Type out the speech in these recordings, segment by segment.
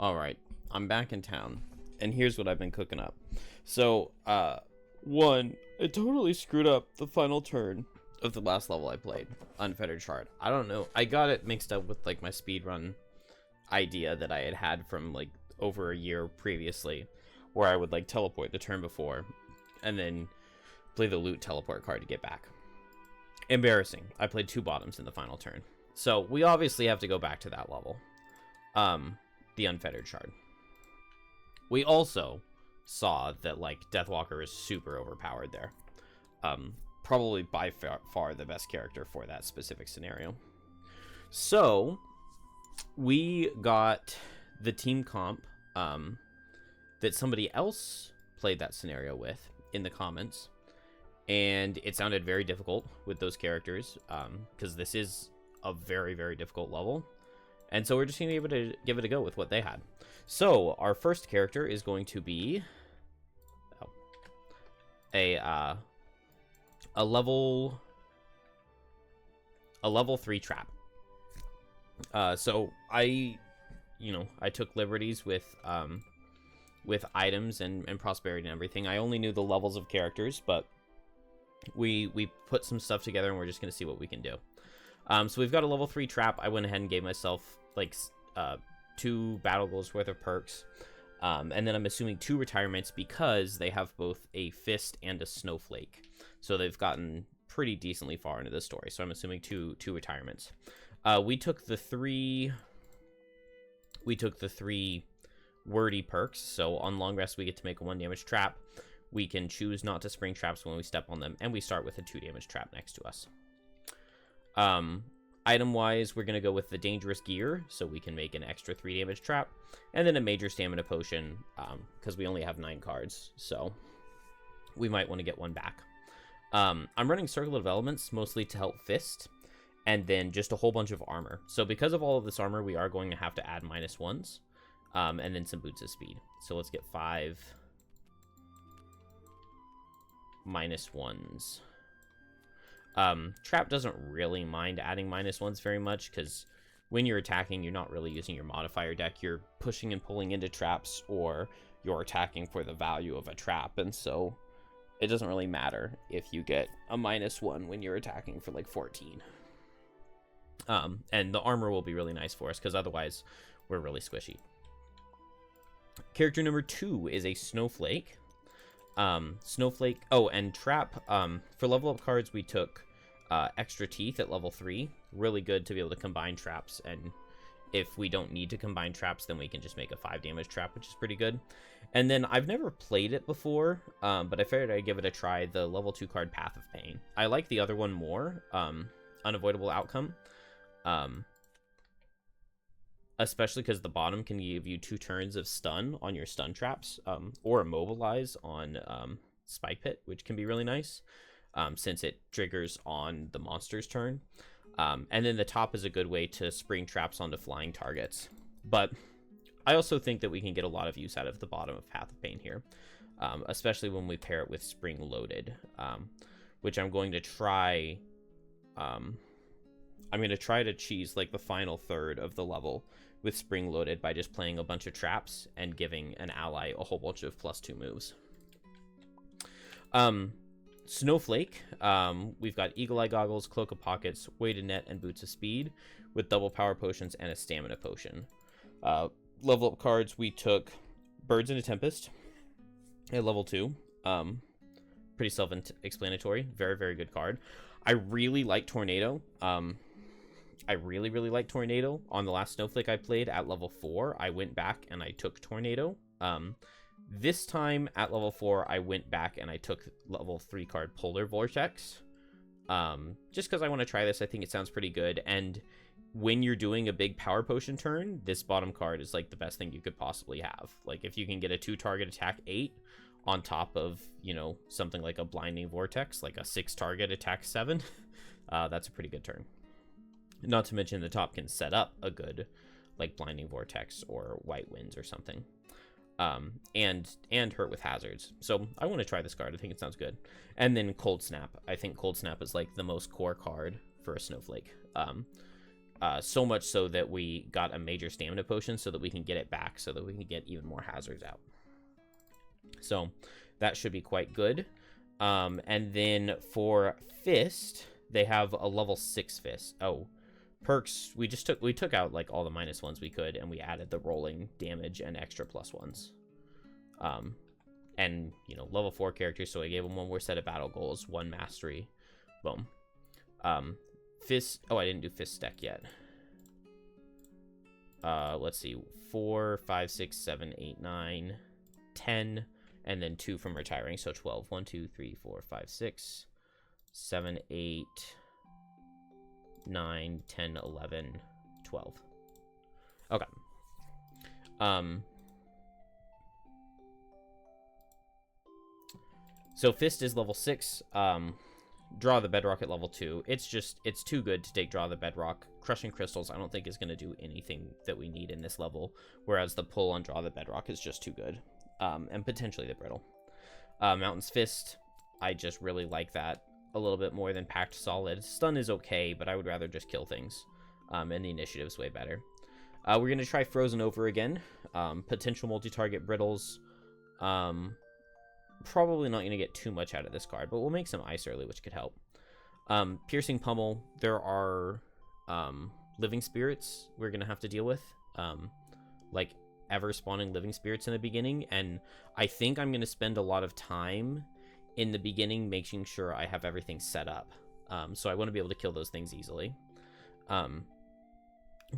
Alright, I'm back in town, and here's what I've been cooking up. So, one, it totally screwed up the final turn of the last level I played, Unfettered Shard. I don't know, I got it mixed up with, like, my speedrun idea that I had from, like, over a year previously, where I would, like, teleport the turn before, and then play the loot teleport card to get back. Embarrassing. I played 2 bottoms in the final turn. So, we obviously have to go back to that level. The Unfettered Shard. We also saw that, like, Deathwalker is super overpowered there. Probably by far the best character for that specific scenario. So, we got the team comp that somebody else played that scenario with in the comments. And it sounded very difficult with those characters, because this is a very, very difficult level. And so we're just going to give it a go with what they had. So our first character is going to be a level 3 trap. So I took liberties with items and prosperity and everything. I only knew the levels of characters, but we put some stuff together and we're just going to see what we can do. So we've got a level 3 trap. I went ahead and gave myself like 2 battle goals worth of perks. And then I'm assuming 2 retirements because they have both a Fist and a Snowflake. So they've gotten pretty decently far into the story. So I'm assuming two retirements. We took the 3 wordy perks. So on long rest, we get to make a 1 damage trap. We can choose not to spring traps when we step on them. And we start with a 2 damage trap next to us. Item-wise, we're going to go with the dangerous gear, so we can make an extra 3 damage trap, and then a major stamina potion, because we only have 9 cards, so we might want to get one back. I'm running Circle of Elements, mostly to help Fist, and then just a whole bunch of armor. So because of all of this armor, we are going to have to add -1s, and then some Boots of Speed. So let's get 5 -1s. Trap doesn't really mind adding -1s very much, because when you're attacking, you're not really using your modifier deck. You're pushing and pulling into traps, or you're attacking for the value of a trap, and so it doesn't really matter if you get a -1 when you're attacking for like 14. And the armor will be really nice for us, because otherwise we're really squishy. Character number 2 is a Snowflake. Snowflake, and Trap. For level up cards, we took extra teeth at level 3. Really good to be able to combine traps, and if we don't need to combine traps, then we can just make a 5 damage trap, which is pretty good. And then I've never played it before, but I figured I'd give it a try, the level 2 card Path of Pain. I like the other one more, Unavoidable Outcome, especially because the bottom can give you 2 turns of stun on your stun traps, or immobilize on Spike Pit, which can be really nice, since it triggers on the monster's turn. And then the top is a good way to spring traps onto flying targets. But I also think that we can get a lot of use out of the bottom of Path of Pain here, especially when we pair it with Spring Loaded, which I'm going to try. I'm going to try to cheese like the final third of the level with Spring Loaded by just playing a bunch of traps and giving an ally a whole bunch of +2 moves. Snowflake, we've got Eagle Eye Goggles, Cloak of Pockets, Weighted Net, and Boots of Speed with double power potions and a stamina potion. Level up cards, we took Birds in a Tempest at level 2. Pretty self-explanatory. Very, very good card. I really like Tornado. I really, really like Tornado. On the last Snowflake I played at level 4, I went back and I took Tornado. This time at level 4, I went back and I took level 3 card Polar Vortex. Just because I want to try this. I think it sounds pretty good. And when you're doing a big power potion turn, this bottom card is like the best thing you could possibly have. Like if you can get a 2 target attack 8 on top of, something like a Blinding Vortex, like a 6 target attack 7, that's a pretty good turn. Not to mention the top can set up a good like Blinding Vortex or White Winds or something. And hurt with hazards. So I want to try this card. I think it sounds good. And then Cold Snap. I think Cold Snap is like the most core card for a Snowflake. So much so that we got a major stamina potion so that we can get it back, so that we can get even more hazards out. So that should be quite good. And then for Fist, they have a level 6 Fist. Oh, perks, we took out like all the -1s we could, and we added the rolling damage and extra +1s. And, you know, level 4 characters, so I gave them 1 more set of battle goals, 1 mastery. Boom. Fist, oh, I didn't do Fist deck yet. Let's see, 4, 5, 6, 7, 8, 9, 10, and then 2 from retiring, so 12. 1, 2, 3, 4, 5, 6, 7, 8, 9, 10, 11, 12. Okay. So Fist is level 6. Draw the Bedrock at level 2. It's too good to take Draw the Bedrock. Crushing Crystals, I don't think is going to do anything that we need in this level, whereas the pull on Draw the Bedrock is just too good. And potentially the Brittle. Mountain's Fist, I just really like that a little bit more than Packed Solid. Stun is okay, but I would rather just kill things. And the initiative's way better. We're going to try Frozen Over again. Potential multi-target Brittles. Probably not going to get too much out of this card, but we'll make some ice early, which could help. Piercing Pummel, there are living spirits we're going to have to deal with. Like ever spawning living spirits in the beginning, and I think I'm going to spend a lot of time in the beginning making sure I have everything set up. So I want to be able to kill those things easily.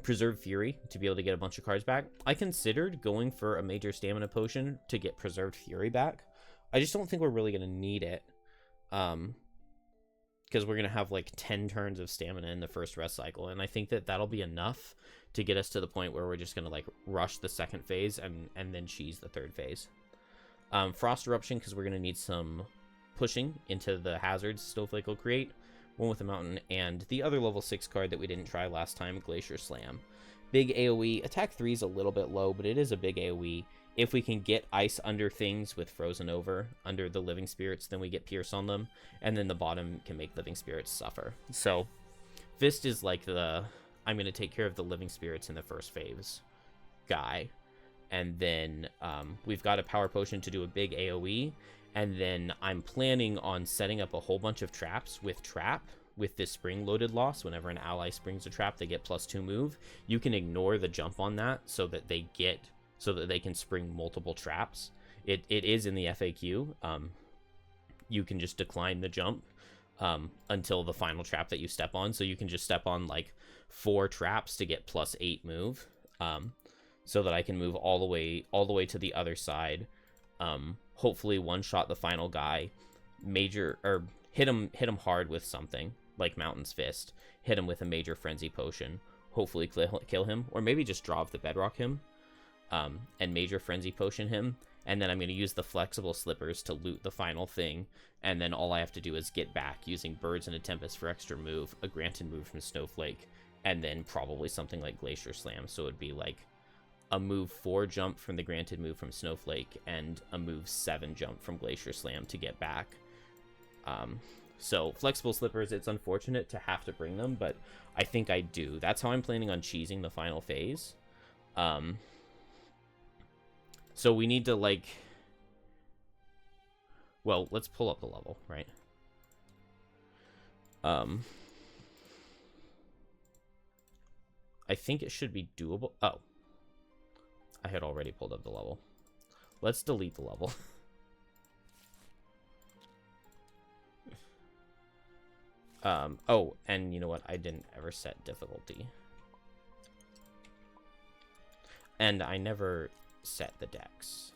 Preserve Fury to be able to get a bunch of cards back. I considered going for a major stamina potion to get Preserved Fury back. I just don't think we're really going to need it. Because we're going to have like 10 turns of stamina in the first rest cycle. And I think that that'll be enough to get us to the point where we're just going to like rush the second phase and then cheese the third phase. Frost Eruption, because we're going to need some pushing into the hazards Snowflake will create. 1 with a mountain. And the other level 6 card that we didn't try last time, Glacier Slam. Big AoE. Attack 3 is a little bit low, but it is a big AoE. If we can get ice under things with Frozen Over, under the living spirits, then we get Pierce on them. And then the bottom can make living spirits suffer. So, Fist is like the, I'm going to take care of the living spirits in the first phase guy. And then we've got a power potion to do a big AoE. And then I'm planning on setting up a whole bunch of traps with Trap. With this spring loaded loss, whenever an ally springs a trap, they get +2 move. You can ignore the jump on that so that they can spring multiple traps. It is in the FAQ. You can just decline the jump until the final trap that you step on. So you can just step on like 4 traps to get +8 move, so that I can move all the way to the other side. Hopefully one shot the final guy, major or hit him hard with something like Mountain's Fist. Hit him with a major frenzy potion. Hopefully kill him, or maybe just Draw of the Bedrock him. And major frenzy potion him, and then I'm going to use the flexible slippers to loot the final thing, and then all I have to do is get back using Birds and a Tempest for extra move, a granted move from Snowflake, and then probably something like Glacier Slam. So it'd be like a move 4 jump from the granted move from Snowflake and a move 7 jump from Glacier Slam to get back. So flexible slippers, it's unfortunate to have to bring them, but I think I do. That's how I'm planning on cheesing the final phase. So we need to, like... Well, let's pull up the level, right? I think it should be doable. Oh. I had already pulled up the level. Let's delete the level. Oh, and you know what? I didn't ever set difficulty. And I never set the dex.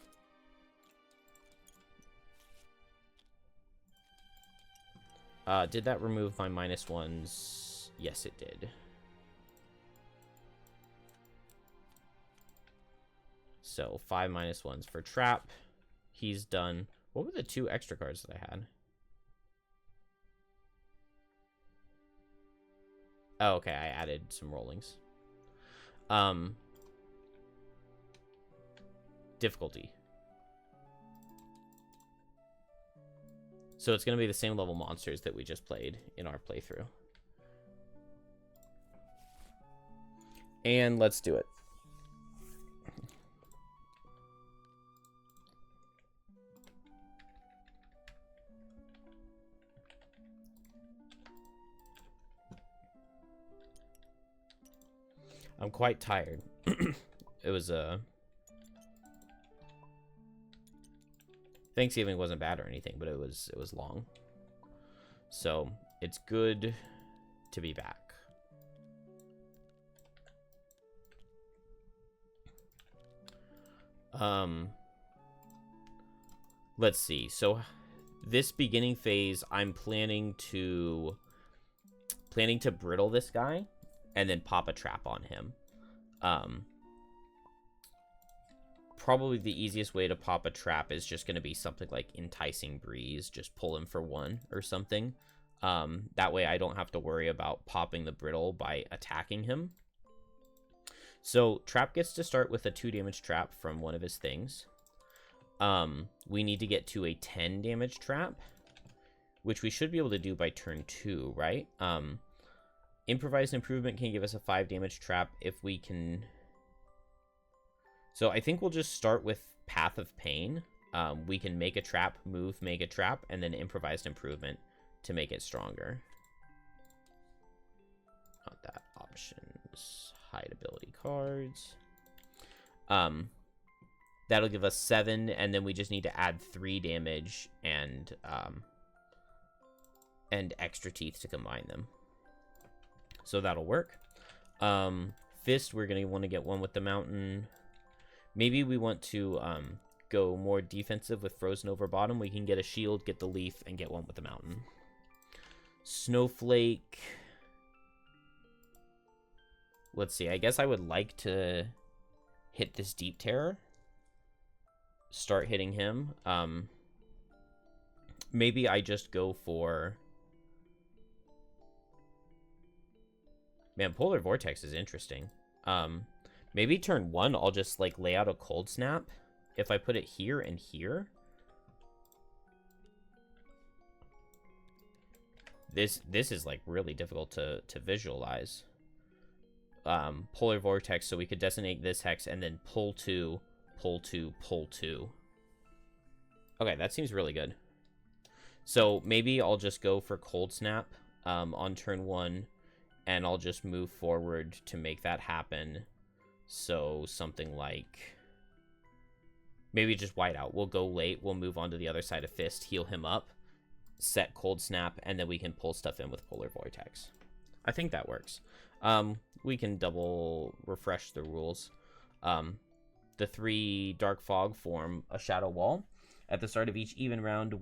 Did that remove my -1s? Yes, it did. So 5 -1s for Trap. He's done. What were the 2 extra cards that I had? Oh, okay, I added some rollings. Difficulty. So it's going to be the same level monsters that we just played in our playthrough. And let's do it. I'm quite tired. It was Thanksgiving wasn't bad or anything, but it was long. So it's good to be back. Let's see. So this beginning phase, I'm planning to brittle this guy and then pop a trap on him. Probably the easiest way to pop a trap is just going to be something like Enticing Breeze. Just pull him for 1 or something. That way I don't have to worry about popping the brittle by attacking him. So Trap gets to start with a 2 damage trap from one of his things. We need to get to a 10 damage trap, which we should be able to do by turn 2, right? Improvised Improvement can give us a 5 damage trap if we can... So I think we'll just start with Path of Pain. We can make a trap, move, make a trap, and then Improvised Improvement to make it stronger. Not that. Options. Hide ability cards. That'll give us 7, and then we just need to add 3 damage and extra teeth to combine them. So that'll work. Fist, we're going to want to get 1 with the mountain. Maybe we want to go more defensive with Frozen Over Bottom. We can get a shield, get the leaf, and get 1 with the mountain. Snowflake. Let's see. I guess I would like to hit this Deep Terror. Start hitting him. Maybe I just go for... Man, Polar Vortex is interesting. Maybe turn 1, I'll just, like, lay out a Cold Snap. If I put it here and here. This is, like, really difficult to visualize. Polar Vortex, so we could designate this hex and then pull 2, pull 2, pull 2. Okay, that seems really good. So maybe I'll just go for Cold Snap on turn 1, and I'll just move forward to make that happen. So something like... Maybe just white out. We'll go late, we'll move on to the other side of Fist, heal him up, set Cold Snap, and then we can pull stuff in with Polar Vortex. I think that works. We can double refresh the rules. The 3 Dark Fog form a Shadow Wall. At the start of each even round,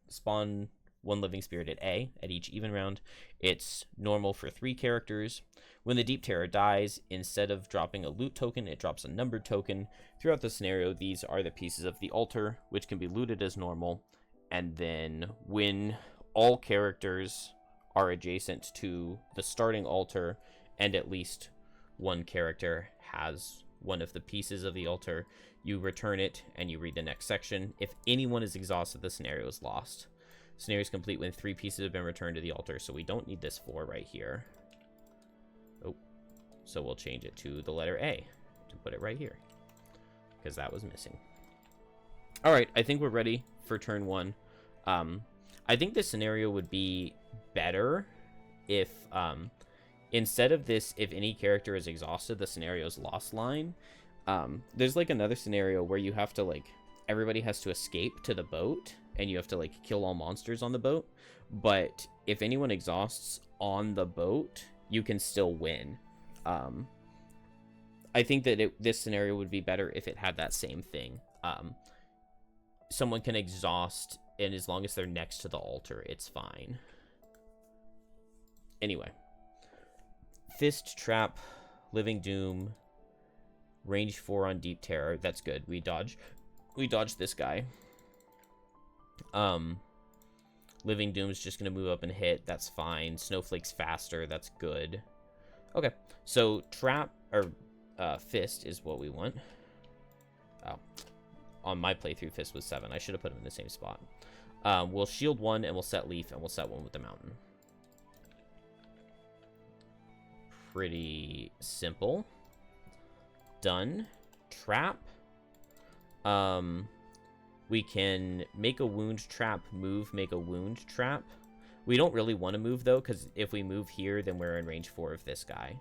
spawn 1 Living Spirit at A. At each even round, it's normal for 3 characters. When the Deep Terror dies, instead of dropping a loot token, it drops a numbered token. Throughout the scenario, these are the pieces of the altar, which can be looted as normal. And then when all characters are adjacent to the starting altar, and at least 1 character has one of the pieces of the altar, you return it and you read the next section. If anyone is exhausted, the scenario is lost. Scenario is complete when 3 pieces have been returned to the altar, so we don't need this 4 right here. Oh, so we'll change it to the letter A to put it right here, because that was missing. All right, I think we're ready for turn 1. I think this scenario would be better if instead of this, if any character is exhausted, the scenario's lost line. There's like another scenario where you have to, like, everybody has to escape to the boat, and you have to, like, kill all monsters on the boat. But if anyone exhausts on the boat, you can still win. I think that this scenario would be better if it had that same thing. Someone can exhaust, and as long as they're next to the altar, it's fine. Anyway. Fist, Trap, Living Doom, range 4 on Deep Terror. That's good. We dodge this guy. Living Doom's just gonna move up and hit. That's fine. Snowflake's faster. That's good. Okay, so Trap or Fist is what we want. Oh, on my playthrough, Fist was 7. I should have put him in the same spot. We'll shield 1 and we'll set Leaf and we'll set 1 with the mountain. Pretty simple. done. Trap. We can make a wound trap, move, make a wound trap. We don't really want to move, though, because if we move here, then we're in range 4 of this guy.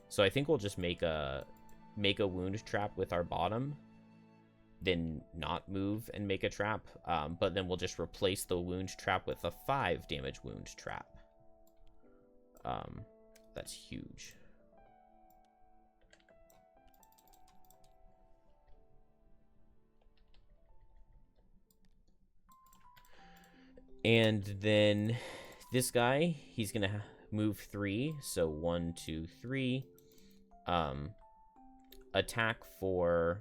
So I think we'll just make a wound trap with our bottom, then not move and make a trap. But then we'll just replace the wound trap with a 5 damage wound trap. That's huge. And then this guy, he's going to move 3. So 1, 2, 3. Attack for...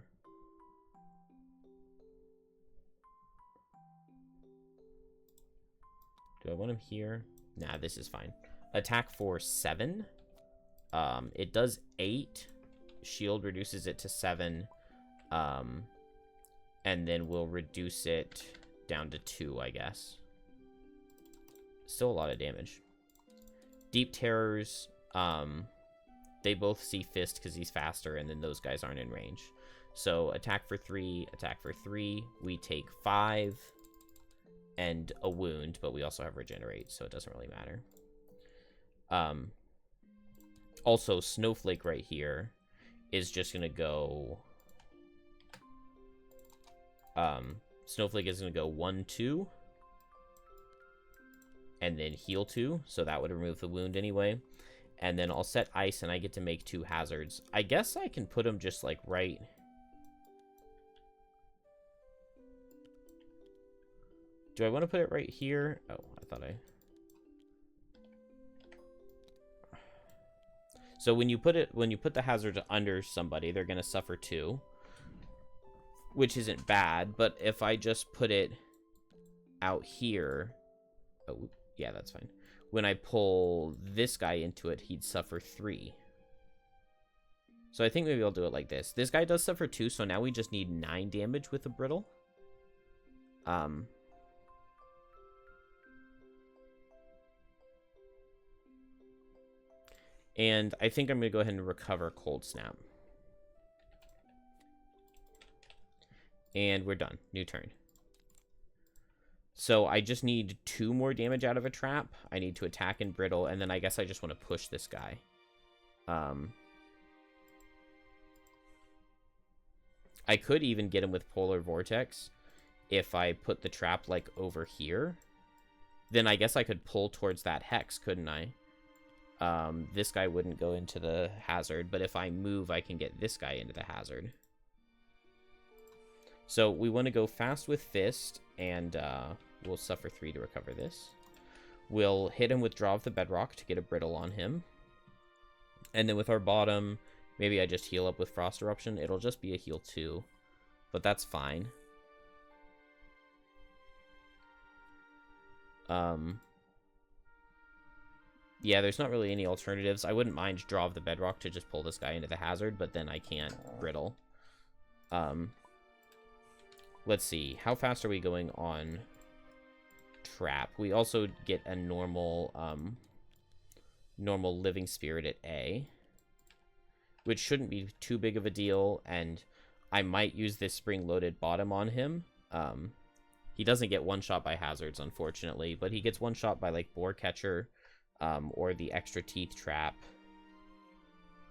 Do I want him here? Nah, this is fine. Attack for 7. It does 8. Shield reduces it to 7. And then we'll reduce it down to 2, I guess. Still a lot of damage. Deep Terrors, they both see Fist because he's faster, and then those guys aren't in range. So attack for 3, attack for 3. We take 5 and a wound, but we also have regenerate, so it doesn't really matter. Also, Snowflake right here is just going to go... Snowflake is going to go 1, 2. And then heal 2, so that would remove the wound anyway. And then I'll set ice, and I get to make 2 hazards. I guess I can put them just, like, right... Do I want to put it right here? Oh, I thought I... So when you put the hazard under somebody, they're going to suffer 2. Which isn't bad, but if I just put it out here... Oh, yeah, that's fine. When I pull this guy into it, he'd suffer 3. So I think maybe I'll do it like this. This guy does suffer 2, so now we just need 9 damage with a brittle. And I think I'm going to go ahead and recover Cold Snap. And we're done. New turn. So I just need 2 more damage out of a trap. I need to attack and brittle, and then I guess I just want to push this guy. I could even get him with Polar Vortex if I put the trap, like, over here. Then I guess I could pull towards that hex, couldn't I? This guy wouldn't go into the hazard, but if I move, I can get this guy into the hazard. So we want to go fast with Fist, and we'll suffer 3 to recover this. We'll hit him with Draw of the Bedrock to get a brittle on him. And then with our bottom, maybe I just heal up with Frost Eruption. It'll just be a heal 2, but that's fine. Yeah, there's not really any alternatives. I wouldn't mind Draw of the Bedrock to just pull this guy into the hazard, but then I can't brittle. Let's see. How fast are we going on Trap? We also get a normal Living Spirit at A, which shouldn't be too big of a deal, and I might use this spring-loaded bottom on him. He doesn't get one-shot by hazards, unfortunately, but he gets one-shot by, like, Boar Catcher, or the Extra Teeth Trap.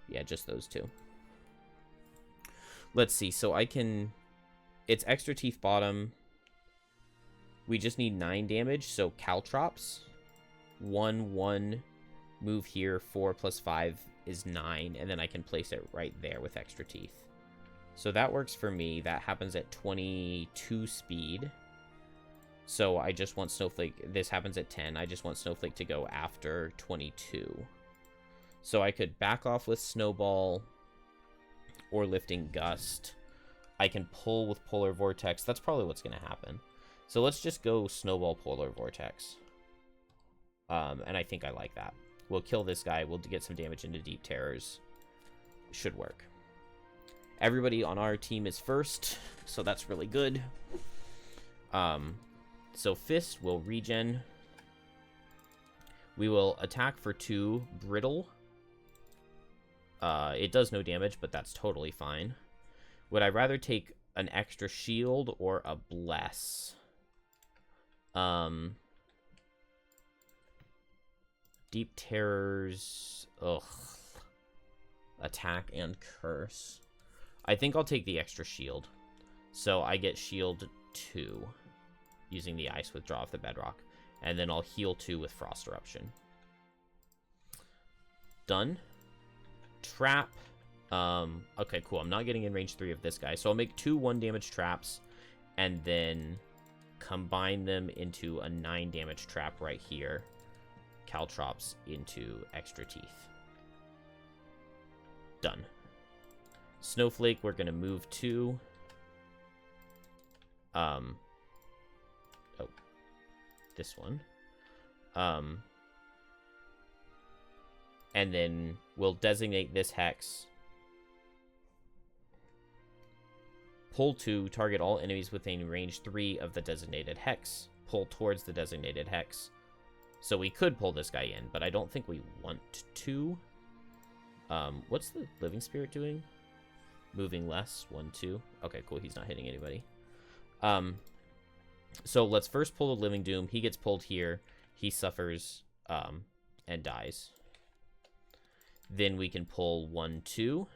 Yeah, just those 2. Let's see. So I can... It's Extra Teeth bottom. We just need 9 damage, so Caltrops. 1, 1, move here, 4 plus 5 is 9, and then I can place it right there with Extra Teeth. So that works for me. That happens at 22 speed. So I just want Snowflake... This happens at 10. I just want Snowflake to go after 22. So I could back off with Snowball or Lifting Gust. I can pull with Polar Vortex. That's probably what's going to happen. So let's just go Snowball, Polar Vortex. And I think I like that. We'll kill this guy. We'll get some damage into Deep Terrors. Should work. Everybody on our team is first, so that's really good. So Fist will regen. We will attack for 2, Brittle. It does no damage, but that's totally fine. Would I rather take an extra shield or a bless? Deep terrors. Ugh. Attack and curse. I think I'll take the extra shield. So I get shield 2 using the ice withdraw of the bedrock. And then I'll heal 2 with frost eruption. Done. Trap. Okay, cool. I'm not getting in range 3 of this guy. So I'll make 2 1 damage traps and then combine them into a 9 damage trap right here. Caltrops into extra teeth. Done. Snowflake, we're going to move to... this one. And then we'll designate this hex. Pull 2, target all enemies within range 3 of the designated hex. Pull towards the designated hex. So we could pull this guy in, but I don't think we want to. What's the Living Spirit doing? Moving less, 1, 2. Okay, cool, he's not hitting anybody. So let's first pull the Living Doom. He gets pulled here. He suffers, and dies. Then we can pull 1, 2.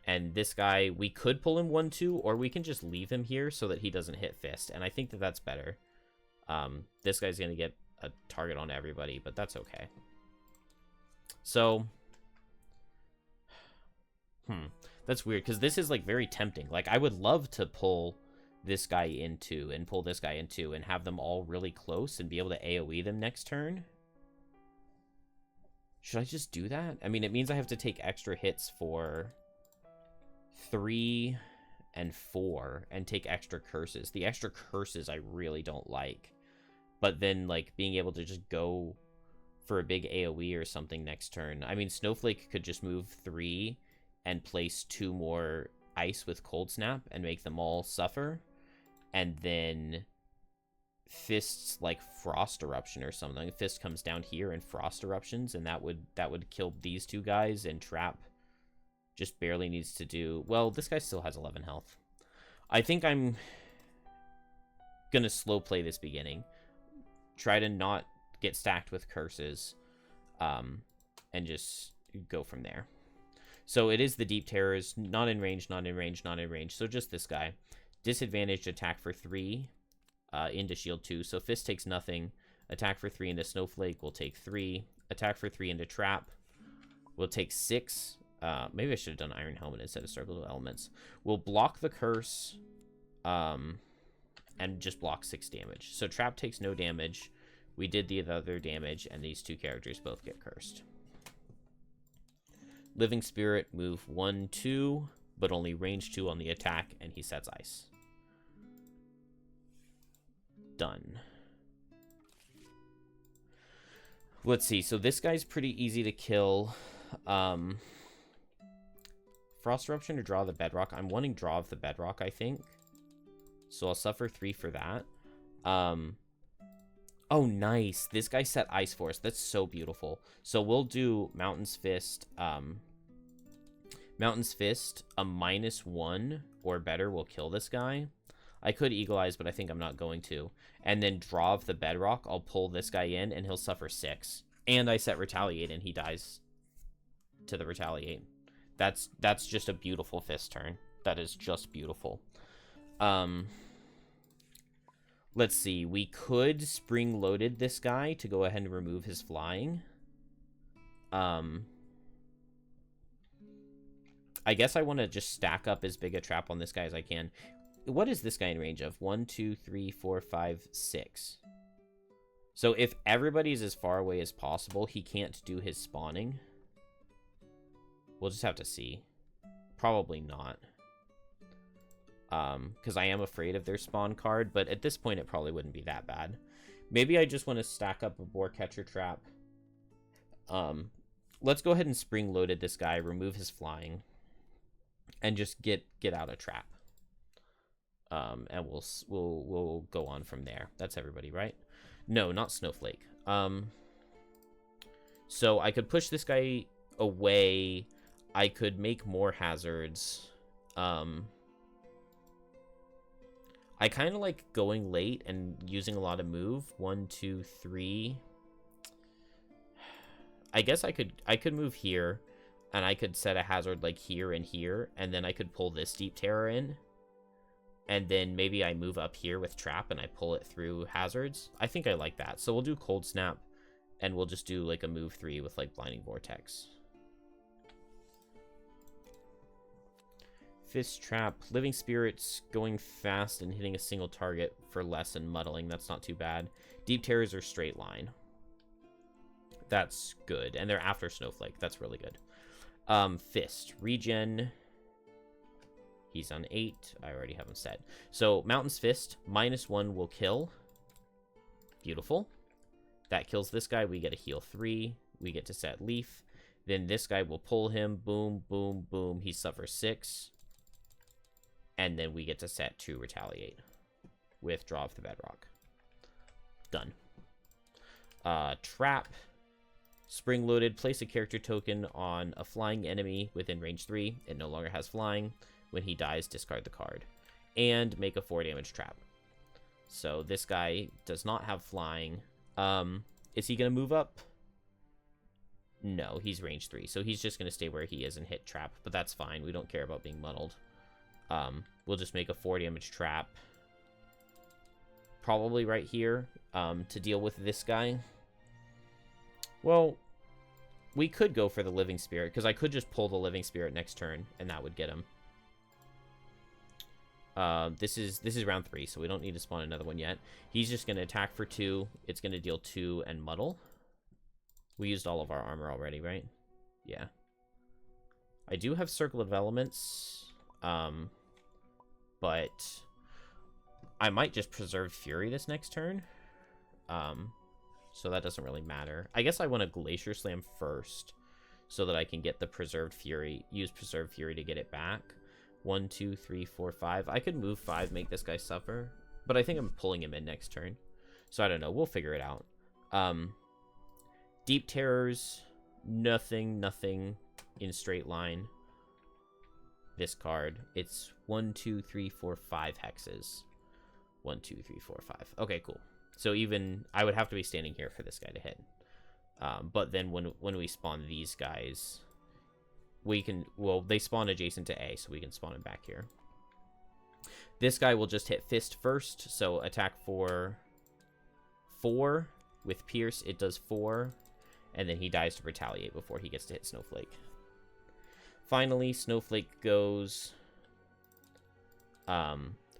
And this guy, we could pull him 1, 2, or we can just leave him here so that he doesn't hit Fist. And I think that that's better. This guy's going to get a target on everybody, but that's okay. So, that's weird, because this is, like, very tempting. Like, I would love to pull this guy into, and pull this guy into, and have them all really close, and be able to AoE them next turn. Should I just do that? I mean, it means I have to take extra hits for 3 and 4, and take extra curses. The extra curses I really don't like. But then, like, being able to just go for a big AoE or something next turn. I mean, Snowflake could just move 3 and place 2 more ice with Cold Snap and make them all suffer. And then Fist's, like, Frost Eruption or something. Fist comes down here and Frost Eruptions, and that would kill these 2 guys, and Trap just barely needs to do... Well, this guy still has 11 health. I think I'm gonna slow play this beginning. Try to not get stacked with curses, and just go from there. So it is the Deep Terrors, not in range, not in range, not in range. So just this guy. Disadvantaged attack for 3 into shield 2. So Fist takes nothing. Attack for 3 into Snowflake will take 3. Attack for 3 into Trap will take 6. Maybe I should have done Iron Helmet instead of Circle of Elements. We'll block the curse, and just block 6 damage. So Trap takes no damage. We did the other damage, and these 2 characters both get cursed. Living Spirit, move 1, 2, but only range 2 on the attack, and he sets ice. Done. Let's see. So this guy's pretty easy to kill. Frost Eruption or Draw the Bedrock? I'm wanting Draw of the Bedrock, I think. So I'll suffer 3 for that. Oh, nice. This guy set Ice Force. That's so beautiful. So we'll do Mountain's Fist. Mountain's Fist, a -1 or better will kill this guy. I could Eagle Eyes, but I think I'm not going to. And then Draw of the Bedrock. I'll pull this guy in, and he'll suffer 6. And I set Retaliate, and he dies to the Retaliate. That's just a beautiful Fist turn. That is just beautiful. Let's see. We could Spring Loaded this guy to go ahead and remove his flying. I guess I want to just stack up as big a trap on this guy as I can. What is this guy in range of? 1, 2, 3, 4, 5, 6. So if everybody's as far away as possible, he can't do his spawning. We'll just have to see. Probably not. Because I am afraid of their spawn card, but at this point it probably wouldn't be that bad. Maybe I just want to stack up a Boar Catcher trap. Let's go ahead and Spring Loaded this guy, remove his flying, and just get out a trap. And we'll go on from there. That's everybody, right? No, not Snowflake. So I could push this guy away. I could make more hazards. I kind of like going late and using a lot of move. 1, 2, 3. I guess I could move here, and I could set a hazard like here and here, and then I could pull this Deep Terror in, and then maybe I move up here with Trap and I pull it through hazards. I think I like that. So we'll do Cold Snap, and we'll just do like a move 3 with like Blinding Vortex. Fist Trap, Living Spirits, going fast and hitting a single target for less and muddling. That's not too bad. Deep Terrors are straight line. That's good. And they're after Snowflake. That's really good. Fist. Regen. He's on 8. I already have him set. So, Mountain's Fist. -1 will kill. Beautiful. That kills this guy. We get a heal 3. We get to set Leaf. Then this guy will pull him. Boom, boom, boom. He suffers 6. And then we get to set 2 Retaliate. With Draw of the Bedrock. Done. Trap. Spring loaded, place a character token on a flying enemy within range 3. It no longer has flying. When he dies, discard the card. And make a 4 damage trap. So this guy does not have flying. Is he going to move up? No, he's range 3. So he's just going to stay where he is and hit trap. But that's fine. We don't care about being muddled. We'll just make a 4 damage trap. Probably right here to deal with this guy. Well, we could go for the Living Spirit, because I could just pull the Living Spirit next turn, and that would get him. This is round 3, so we don't need to spawn another one yet. He's just going to attack for 2. It's going to deal 2 and muddle. We used all of our armor already, right? Yeah. I do have Circle of Elements, but I might just Preserve Fury this next turn. So that doesn't really matter. I guess I want to Glacier Slam first so that I can get the Preserved Fury, use Preserved Fury to get it back. 1, 2, 3, 4, 5. I could move 5, make this guy suffer, but I think I'm pulling him in next turn. So I don't know. We'll figure it out. Deep Terrors, nothing in straight line. This card, it's 1, 2, 3, 4, 5 hexes. 1, 2, 3, 4, 5. Okay, cool. So even I would have to be standing here for this guy to hit. But then when we spawn these guys, we can, well, they spawn adjacent to A, so we can spawn him back here. This guy will just hit Fist first, so attack for 4 with Pierce. It does 4, and then he dies to Retaliate before he gets to hit Snowflake. Finally, Snowflake goes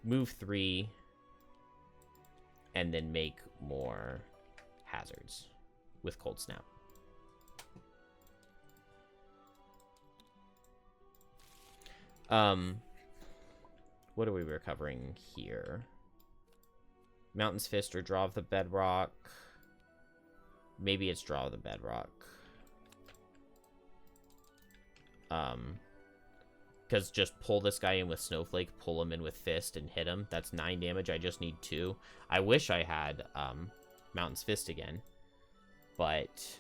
move 3, and then make more hazards with Cold Snap. What are we recovering here? Mountain's Fist or Draw of the Bedrock. Maybe it's Draw of the Bedrock. Because just pull this guy in with Snowflake, pull him in with Fist, and hit him. That's 9 damage. I just need 2. I wish I had Mountain's Fist again. But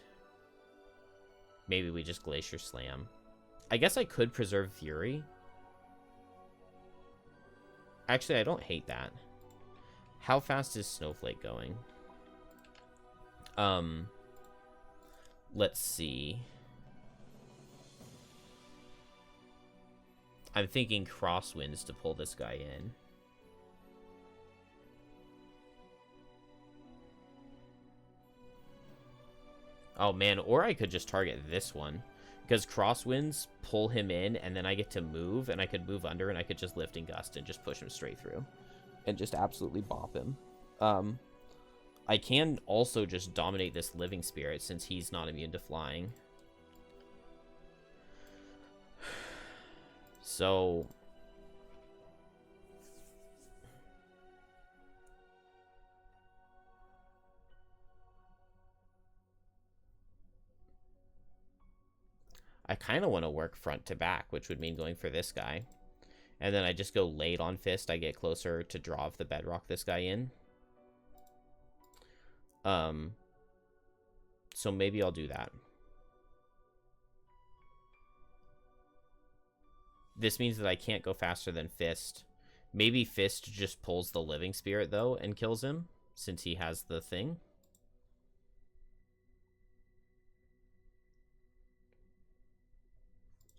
maybe we just Glacier Slam. I guess I could Preserve Fury. Actually, I don't hate that. How fast is Snowflake going? Let's see. I'm thinking Crosswinds to pull this guy in. Oh man, or I could just target this one. Because Crosswinds pull him in, and then I get to move, and I could move under, and I could just Lifting Gust and just push him straight through. And just absolutely bop him. I can also just dominate this Living Spirit, since he's not immune to flying. So I kind of want to work front to back, which would mean going for this guy. And then I just go late on Fist. I get closer to Draw of the Bedrock this guy in. So maybe I'll do that. This means that I can't go faster than Fist. Maybe Fist just pulls the Living Spirit, though, and kills him, since he has the thing.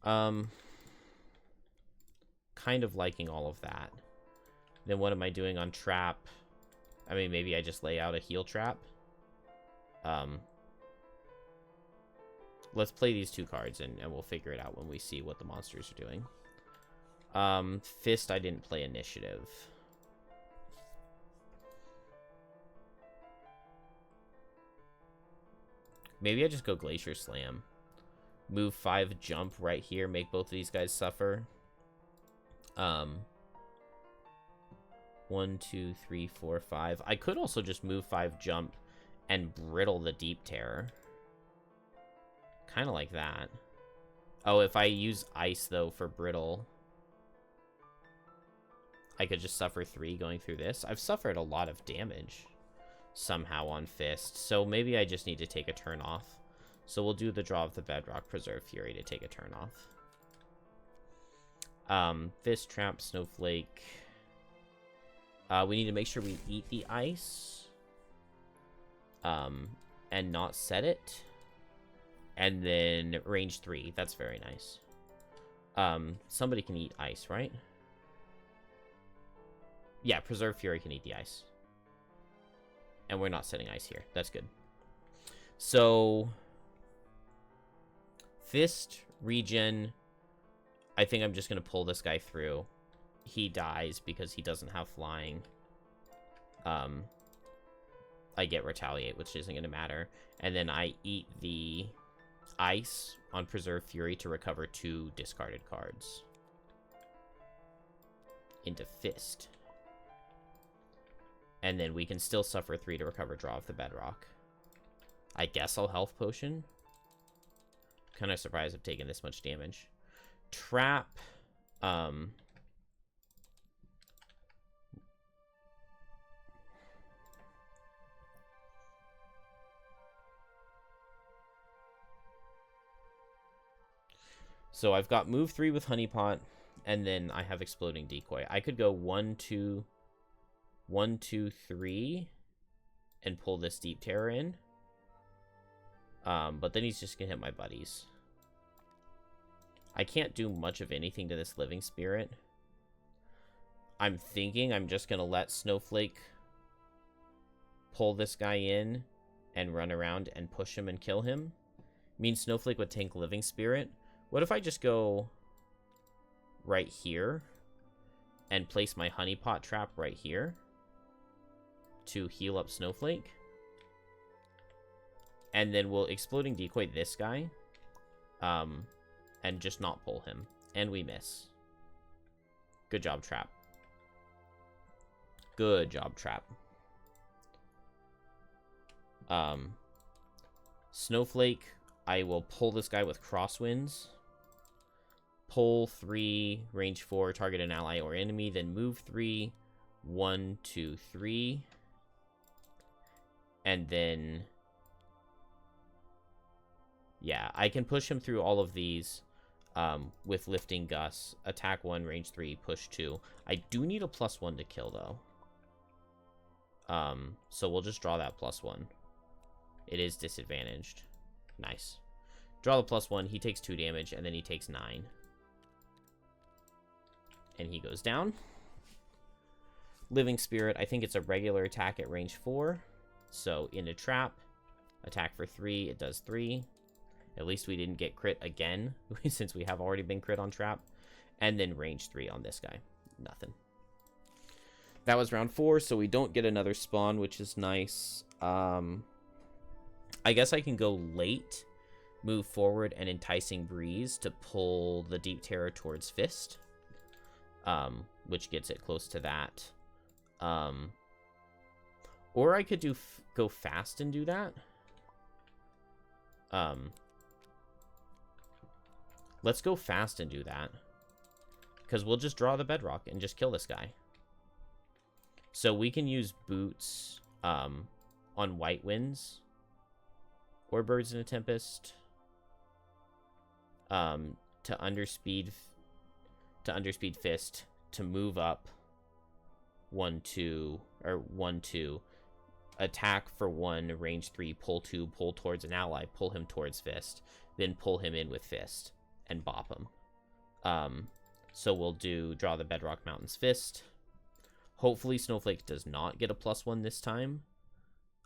Kind of liking all of that. Then what am I doing on trap? I mean, maybe I just lay out a heal trap. Let's play these 2 cards, and we'll figure it out when we see what the monsters are doing. Fist, I didn't play initiative. Maybe I just go Glacier Slam. Move 5, jump right here, make both of these guys suffer. 1, 2, 3, 4, 5. I could also just move 5, jump, and brittle the Deep Terror. Kind of like that. Oh, if I use ice, though, for brittle, I could just suffer 3 going through this. I've suffered a lot of damage somehow on Fist, so maybe I just need to take a turn off. So we'll do the Draw of the Bedrock, Preserve Fury to take a turn off. Fist+Trap+Snowflake. We need to make sure we eat the ice. And not set it. And then range 3. That's very nice. Somebody can eat ice, right? Yeah, Preserve Fury can eat the ice. And we're not setting ice here. That's good. So, Fist, regen. I think I'm just going to pull this guy through. He dies because he doesn't have flying. I get Retaliate, which isn't going to matter. And then I eat the ice on Preserve Fury to recover 2 discarded cards. Into Fist. And then we can still suffer 3 to recover Draw of the Bedrock. I guess I'll Health Potion. Kind of surprised I've taken this much damage. Trap. So I've got move 3 with Honeypot, and then I have Exploding Decoy. I could go 1, 2, 1, 2, 3, and pull this Deep Terror in. But then he's just gonna hit my buddies. I can't do much of anything to this Living Spirit. I'm thinking I'm just gonna let Snowflake pull this guy in and run around and push him and kill him. Means Snowflake would tank Living Spirit. What if I just go right here and place my Honeypot trap right here to heal up Snowflake? And then we'll Exploding Decoy this guy and just not pull him. And we miss. Good job, Trap. Good job, Trap. Snowflake, I will pull this guy with Crosswinds. Pull 3, range 4, target an ally or enemy, then move 3, 1, 2, 3. And then, yeah, I can push him through all of these with Lifting Gus. Attack 1, range 3, push 2. I do need a +1 to kill, though. So we'll just draw that +1. It is disadvantaged. Nice. Draw the +1, he takes 2 damage, and then he takes 9. And he goes down. Living Spirit, I think it's a regular attack at range 4. So into Trap. Attack for 3, it does 3. At least we didn't get crit again, since we have already been crit on Trap. And then range 3 on this guy. Nothing. That was round 4, so we don't get another spawn, which is nice. I guess I can go late, move forward, and Enticing Breeze to pull the Deep Terror towards Fist. Which gets it close to that. Or I could do go fast and do that. Let's go fast and do that. Because we'll just draw the Bedrock and just kill this guy. So we can use Boots on White Winds. Or Birds in a Tempest. To underspeed to underspeed Fist to move up 1, 2, or 1, 2, attack for 1, range 3, pull 2, pull towards an ally, pull him towards Fist, then pull him in with Fist and bop him. So we'll do draw the Bedrock Mountains Fist. Hopefully Snowflake does not get a +1 this time.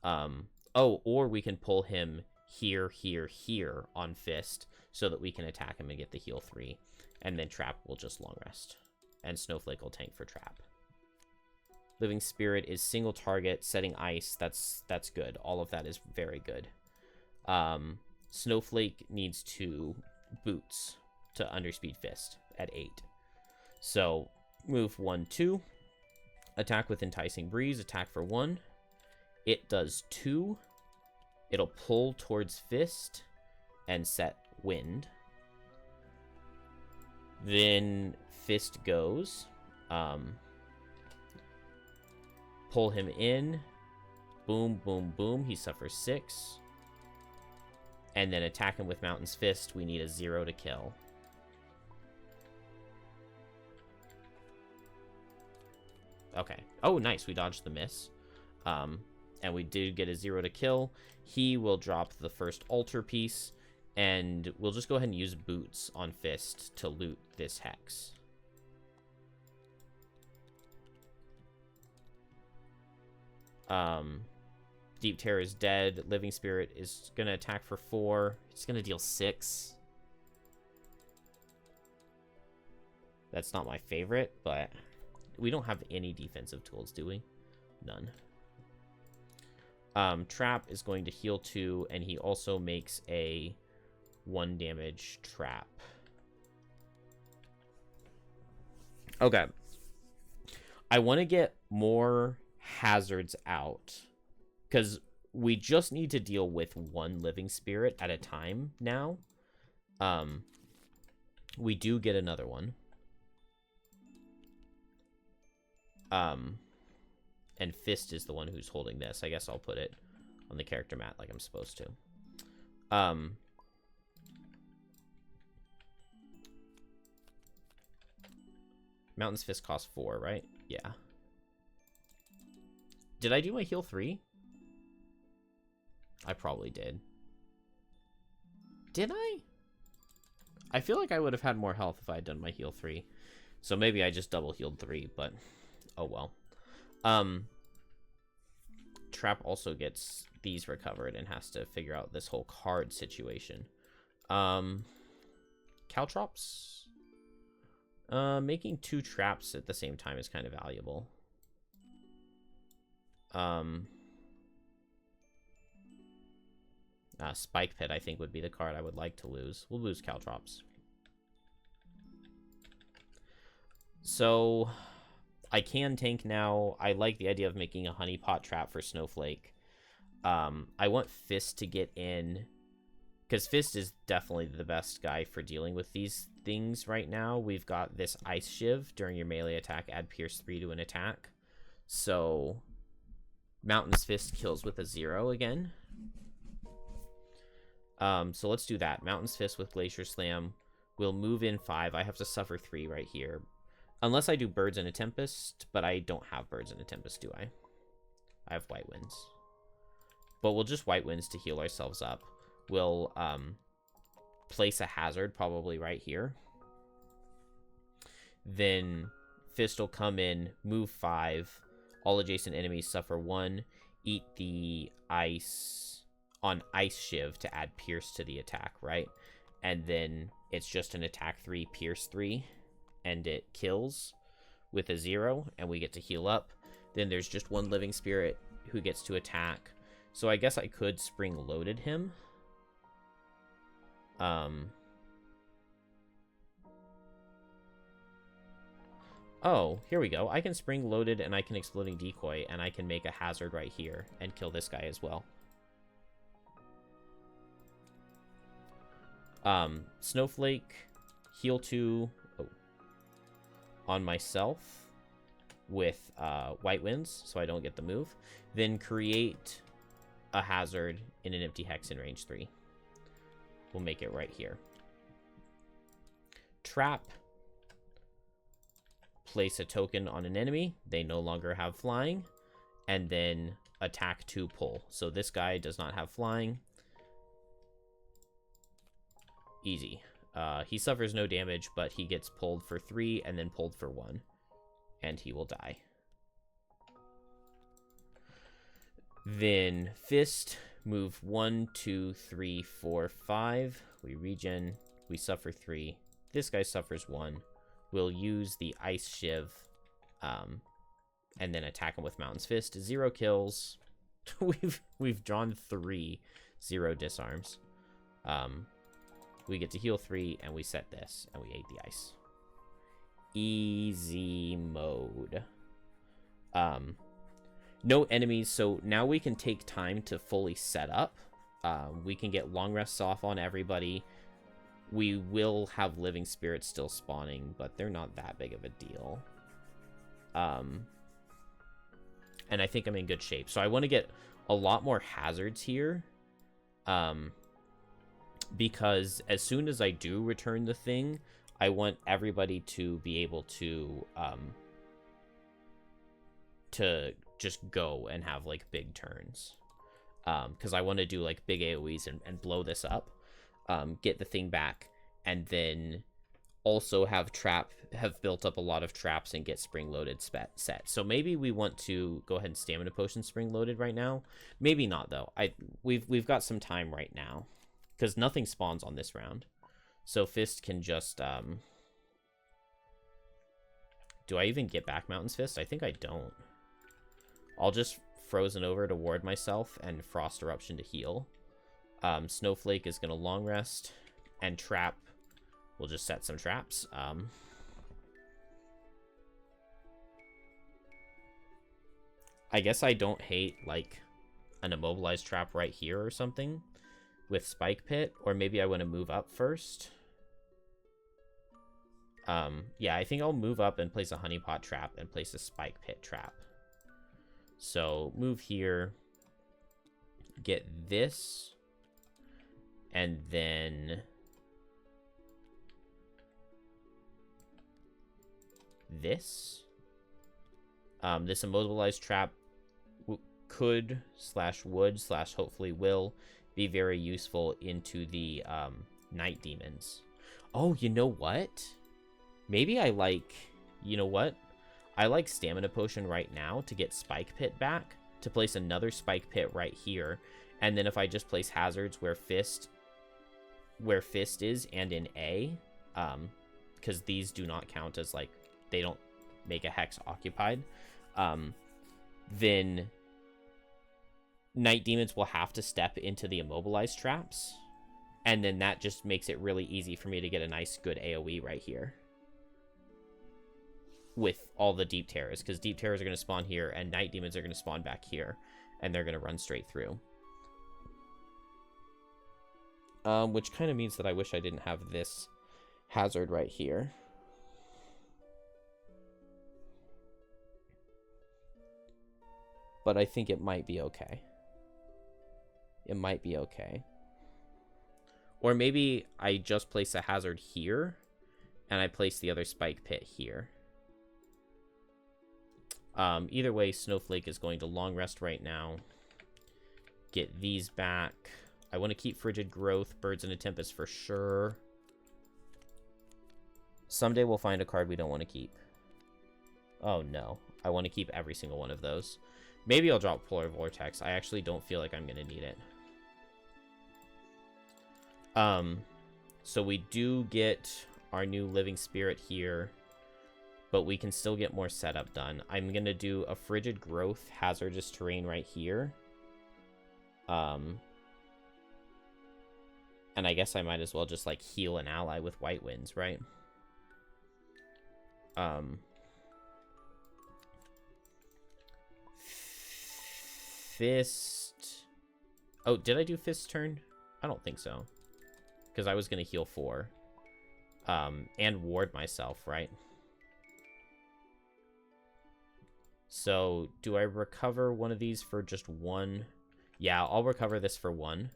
Oh, or we can pull him here, here, here on Fist so that we can attack him and get the heal 3. And then Trap will just long rest. And Snowflake will tank for Trap. Living Spirit is single target, setting ice. That's good. All of that is very good. Snowflake needs to boots to underspeed Fist at 8. So move 1, 2. Attack with Enticing Breeze. Attack for 1. It does 2. It'll pull towards Fist and set Wind. Then Fist goes. Pull him in. Boom, boom, boom. He suffers 6. And then attack him with Mountain's Fist. We need a 0 to kill. Okay. Oh, nice. We dodged the miss. And we did get a 0 to kill. He will drop the first altar piece. And we'll just go ahead and use boots on Fist to loot this hex. Deep Terror is dead. Living Spirit is going to attack for 4. It's going to deal 6. That's not my favorite, but we don't have any defensive tools, do we? None. Trap is going to heal 2, and he also makes a 1 damage trap. Okay. I want to get more hazards out, because we just need to deal with 1 living spirit at a time now. We do get another one. And Fist is the one who's holding this. I guess I'll put it on the character mat like I'm supposed to. Mountain's Fist costs 4, right? Yeah. Did I do my heal 3? I probably did. Did I? I feel like I would have had more health if I had done my heal 3. So maybe I just double healed 3, but oh well. Trap also gets these recovered and has to figure out this whole card situation. Caltrops? Making 2 traps at the same time is kind of valuable. Spike Pit, I think, would be the card I would like to lose. We'll lose Caltrops. So I can tank now. I like the idea of making a honeypot trap for Snowflake. I want Fist to get in, because Fist is definitely the best guy for dealing with these things right now. We've got this Ice Shiv. During your melee attack, add Pierce 3 to an attack. So Mountain's Fist kills with a 0 again. So let's do that. Mountain's Fist with Glacier Slam. We'll move in 5. I have to suffer 3 right here. Unless I do Birds in a Tempest, but I don't have Birds in a Tempest, do I? I have White Winds. But we'll just White Winds to heal ourselves up. We'll place a hazard probably right here. Then Fist will come in, move 5. All adjacent enemies suffer 1. Eat the ice on Ice Shiv to add Pierce to the attack, right? And then it's just an attack 3, Pierce 3. And it kills with a 0, and we get to heal up. Then there's just 1 living spirit who gets to attack. So I guess I could spring loaded him. Oh, here we go. I can spring loaded and I can exploding decoy, and I can make a hazard right here and kill this guy as well. Snowflake, heal 2 on myself with White Winds, so I don't get the move. Then create a hazard in an empty hex in range 3. We'll make it right here. Trap. place a token on an enemy. They no longer have flying. And then attack to pull. So this guy does not have flying. Easy. He suffers no damage, but he gets pulled for 3 and then pulled for 1. And he will die. Then Fist, move 1, 2, 3, 4, 5. We regen. We suffer 3. This guy suffers 1. We'll use the Ice Shiv, and then attack him with Mountain's Fist. 0 kills. we've drawn 3. 0 disarms. We get to heal 3, and we set this, and we ate the ice. Easy mode. No enemies, so now we can take time to fully set up. We can get long rests off on everybody. We will have living spirits still spawning, but they're not that big of a deal. And I think I'm in good shape. So I want to get a lot more hazards here. Because as soon as I do return the thing, I want everybody to be able to just go and have like big turns. Because I want to do like big AoEs and blow this up, get the thing back, and then also have built up a lot of traps and get spring loaded set. So maybe we want to go ahead and stamina potion spring loaded right now. Maybe not though. We've got some time right now because nothing spawns on this round. So Fist can just do I even get back Mountain's Fist? I think I don't. I'll just Frozen Over to ward myself and Frost Eruption to heal. Snowflake is going to long rest, and Trap, we'll just set some traps. I guess I don't hate like an immobilized trap right here or something with Spike Pit, or maybe I want to move up first. Yeah, I think I'll move up and place a honeypot trap and place a Spike Pit trap. So move here, get this, and then this. This immobilized trap could / would / hopefully will be very useful into the night demons. Oh, you know what? Maybe I like, you know what? I like Stamina Potion right now to get Spike Pit back, to place another Spike Pit right here, and then if I just place hazards where Fist is and in A, because these do not count as like, they don't make a hex occupied, then night demons will have to step into the immobilized traps, and then that just makes it really easy for me to get a nice good AoE right here with all the deep terrors, because deep terrors are going to spawn here and night demons are going to spawn back here, and they're going to run straight through. Which kind of means that I wish I didn't have this hazard right here. But I think it might be okay. It might be okay. Or maybe I just place a hazard here, and I place the other Spike Pit here. Either way, Snowflake is going to long rest right now. Get these back. I want to keep Frigid Growth, Birds in a Tempest for sure. Someday we'll find a card we don't want to keep. Oh no, I want to keep every single one of those. Maybe I'll drop Polar Vortex. I actually don't feel like I'm going to need it. So we do get our new Living Spirit here, but we can still get more setup done. I'm going to do a Frigid Growth Hazardous Terrain right here. And I guess I might as well just, like, heal an ally with White Winds, right? Fist... Oh, did I do Fist turn? I don't think so. Because I was going to heal 4. And ward myself, right? So, do I recover one of these for just 1? Yeah, I'll recover this for 1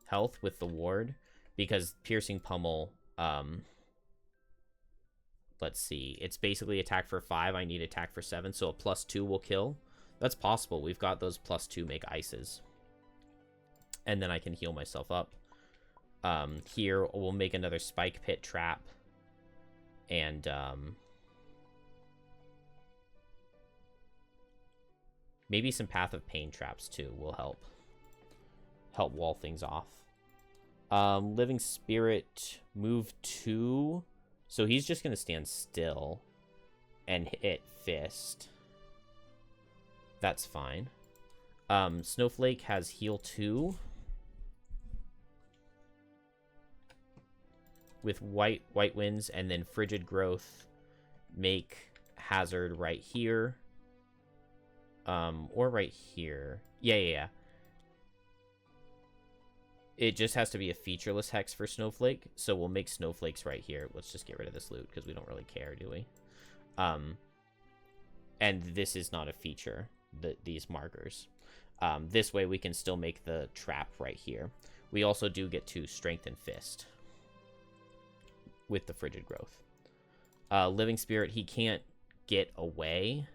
health with the ward, because Piercing Pummel let's see. It's basically attack for 5. I need attack for 7, so a +2 will kill. That's possible. We've got those +2 make ices. And then I can heal myself up. Here, we'll make another spike pit trap. And, maybe some Path of Pain traps, too, will help. Help wall things off. Living Spirit, move 2. So he's just going to stand still and hit Fist. That's fine. Snowflake has heal 2. With white winds, and then Frigid Growth make hazard right here. Or right here. Yeah. It just has to be a featureless hex for Snowflake, so we'll make snowflakes right here. Let's just get rid of this loot, because we don't really care, do we? And this is not a feature, these markers. This way we can still make the trap right here. We also do get to Strengthen Fist with the Frigid Growth. Living Spirit, he can't get away,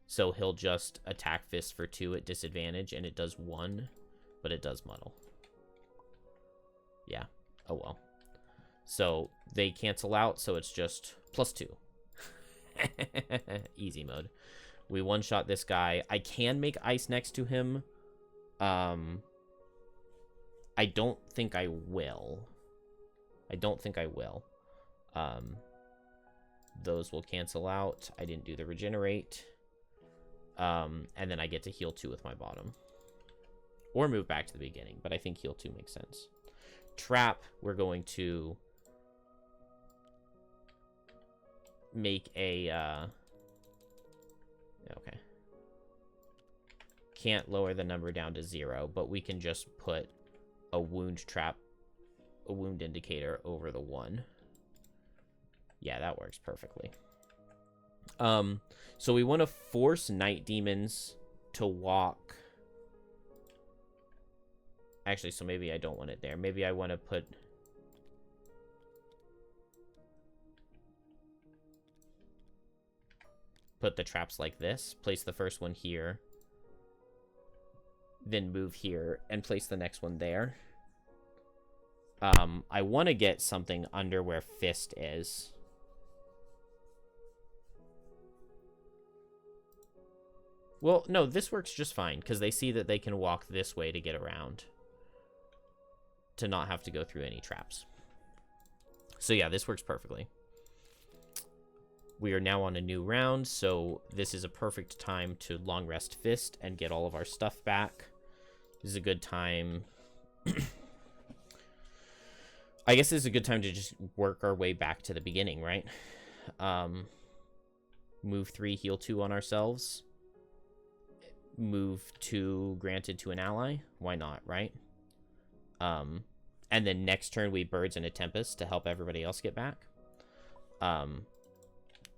so he'll just attack Fist for 2 at disadvantage, and it does 1, but it does muddle. Yeah, oh well. So they cancel out, so it's just +2. Easy mode. We one-shot this guy. I can make ice next to him. I don't think I will. Those will cancel out. I didn't do the regenerate. And then I get to heal 2 with my bottom. Or move back to the beginning, but I think heal 2 makes sense. Trap, we're going to make a okay. Can't lower the number down to 0, but we can just put a wound trap, a wound indicator over the 1. Yeah, that works perfectly. So we want to force night demons to walk. Actually, so maybe I don't want it there. Maybe I want to put the traps like this. Place the first one here. Then move here and place the next one there. I want to get something under where Fist is. Well, no, this works just fine, because they see that they can walk this way to get around. To not have to go through any traps. So yeah, this works perfectly. We are now on a new round, so this is a perfect time to long rest Fist and get all of our stuff back. This is a good time. I guess this is a good time to just work our way back to the beginning, right? Move 3, heal 2 on ourselves. Move 2 granted to an ally. Why not, right? And then next turn we Birds in a Tempest to help everybody else get back.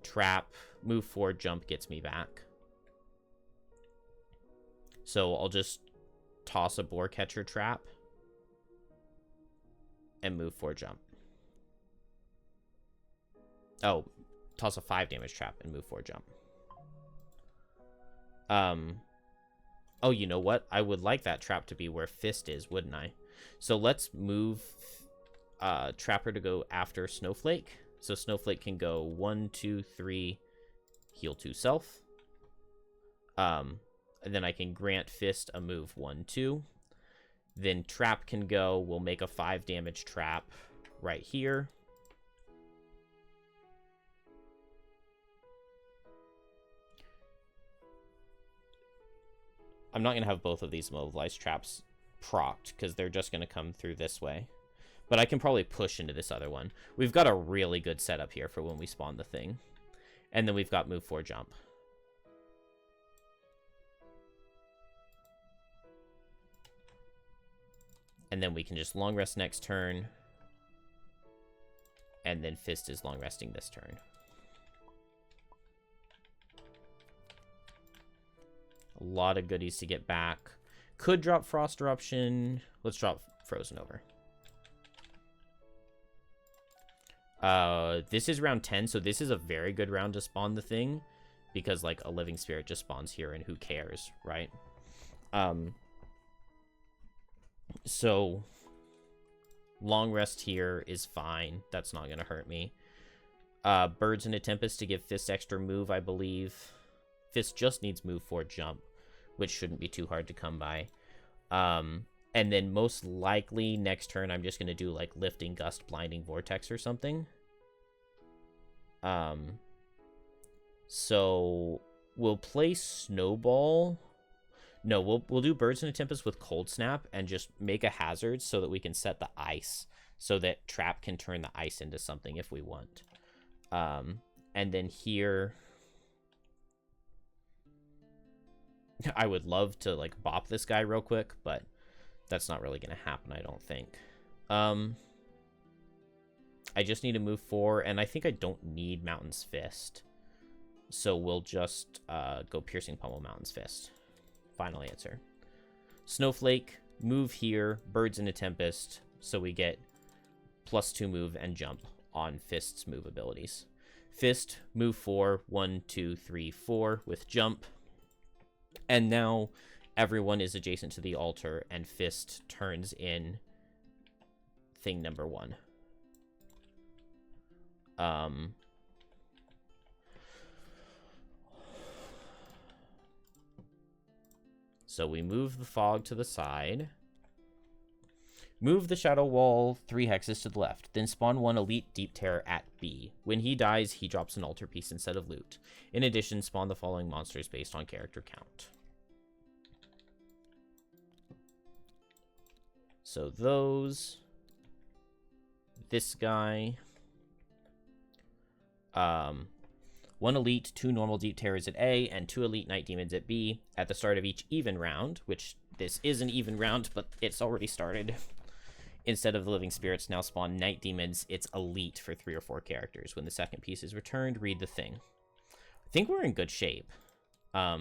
Trap, move 4, jump gets me back. So I'll just toss a Boar Catcher trap and move 4, jump. Oh, toss a 5 damage trap and move 4, jump. Oh, you know what? I would like that trap to be where Fist is, wouldn't I? So let's move Trapper to go after Snowflake. So Snowflake can go 1, 2, 3, heal 2 self. And then I can grant Fist a move 1, 2. Then Trap can go. We'll make a 5 damage trap right here. I'm not going to have both of these immobilized traps procced, because they're just going to come through this way. But I can probably push into this other one. We've got a really good setup here for when we spawn the thing. And then we've got move 4, jump. And then we can just long rest next turn. And then Fist is long resting this turn. A lot of goodies to get back. Could drop Frost Eruption. Let's drop Frozen Over. This is round 10, so this is a very good round to spawn the thing, because, like, a living spirit just spawns here, and who cares, right? So, long rest here is fine. That's not gonna hurt me. Birds in a Tempest to give Fist extra move, I believe. Fist just needs move 4 jump, which shouldn't be too hard to come by. And then most likely next turn I'm just going to do like Lifting Gust, Blinding Vortex or something. So we'll play Snowball. No, we'll do Birds in a Tempest with Cold Snap and just make a hazard so that we can set the ice so that Trap can turn the ice into something if we want. And then here I would love to like bop this guy real quick, but that's not really going to happen, I don't think. I just need to move 4, and I think I don't need Mountain's Fist. So we'll just go Piercing Pummel, Mountain's Fist. Final answer. Snowflake, move here, Birds in a Tempest, so we get +2 move and jump on Fist's move abilities. Fist, move 4, 1, 2, 3, 4 with jump. And now everyone is adjacent to the altar, and Fist turns in thing number 1. So we move the fog to the side. Move the shadow wall 3 hexes to the left. Then spawn 1 elite deep terror at B. When he dies, he drops an altar piece instead of loot. In addition, spawn the following monsters based on character count. So those, this guy, 1 elite, 2 normal deep terrors at A, and 2 elite night demons at B at the start of each even round, which this is an even round, but it's already started. Instead of the living spirits now spawn night demons, it's elite for 3 or 4 characters. When the second piece is returned, read the thing. I think we're in good shape. I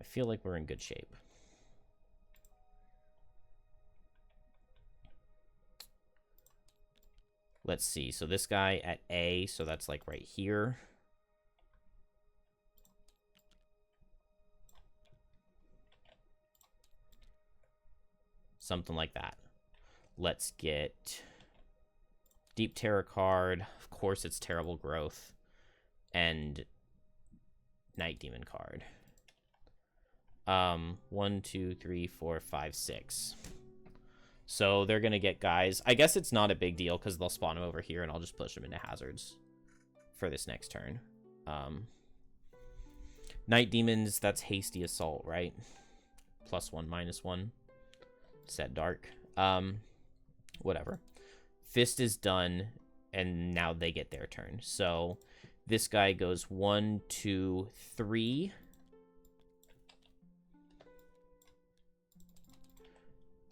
feel like we're in good shape. Let's see. So this guy at A, so that's like right here. Something like that. Let's get Deep Terror card. Of course, it's Terrible Growth. And Night Demon card. 1, 2, 3, 4, 5, 6. So they're going to get guys. I guess it's not a big deal because they'll spawn them over here and I'll just push them into hazards for this next turn. Night Demons, that's Hasty Assault, right? +1, -1. Set dark. Whatever. Fist is done, and now they get their turn. So this guy goes 1, 2, 3.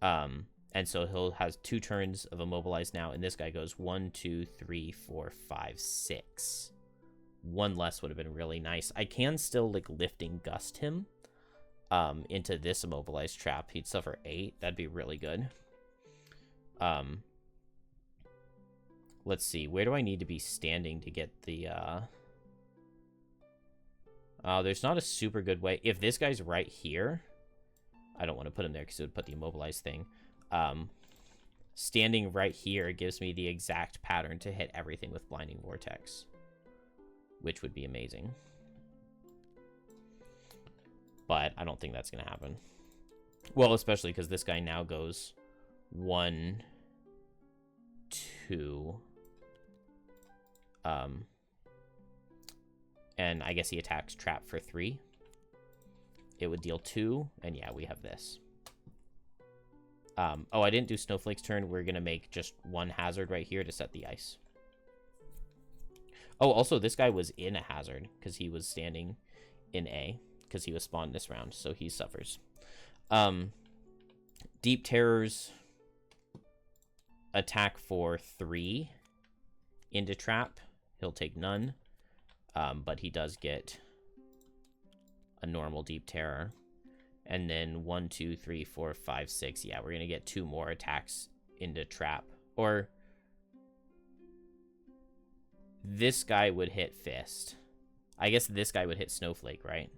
And so he'll has 2 turns of immobilize now, and this guy goes 1, 2, 3, 4, 5, 6. 1 less would have been really nice. I can still like Lifting Gust him into this immobilized trap. He'd suffer 8. That'd be really good. Let's see. Where do I need to be standing to get the there's not a super good way. If this guy's right here, I don't want to put him there because it would put the immobilized thing. Standing right here gives me the exact pattern to hit everything with Blinding Vortex, which would be amazing. But I don't think that's going to happen. Well, especially because this guy now goes 1, 2. And I guess he attacks Trap for 3. It would deal 2, and yeah, we have this. Oh, I didn't do Snowflake's turn. We're going to make just 1 hazard right here to set the ice. Oh, also, this guy was in a hazard because he was standing in A because he was spawned this round, so he suffers. Deep Terrors attack for 3 into Trap. He'll take none, but he does get a normal Deep Terror. And then 1, 2, 3, 4, 5, 6. Yeah, we're going to get 2 more attacks into Trap. Or this guy would hit Fist. I guess this guy would hit Snowflake, right?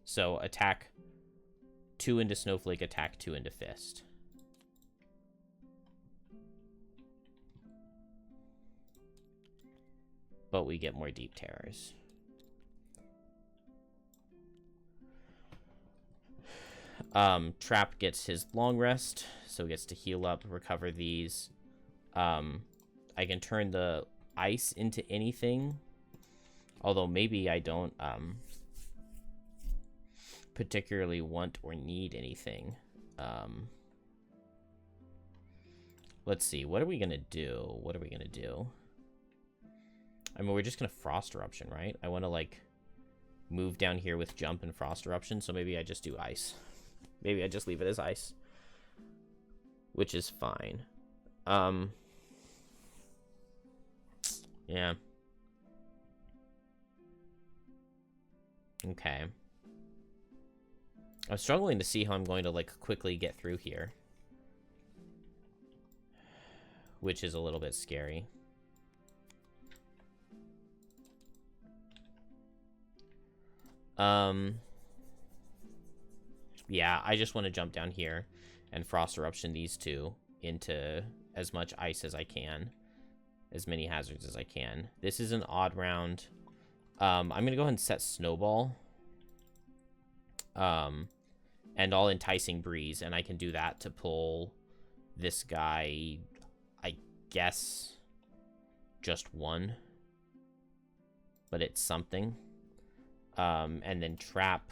So attack 2 into Snowflake, attack 2 into Fist. But we get more deep terrors. Trap gets his long rest, so he gets to heal up, recover these. I can turn the ice into anything, although maybe I don't particularly want or need anything. Let's see, what are we gonna do? What are we gonna do? I mean, we're just gonna Frost Eruption, right? I want to, like, move down here with Jump and Frost Eruption, so maybe I just do Ice. Maybe I just leave it as Ice. Which is fine. Yeah. Okay. I'm struggling to see how I'm going to, like, quickly get through here. Which is a little bit scary. Yeah, I just want to jump down here and Frost Eruption these two into as much ice as I can. As many hazards as I can. This is an odd round. I'm going to go ahead and set Snowball. And all Enticing Breeze, and I can do that to pull this guy, I guess, just one. But it's something. And then Trap,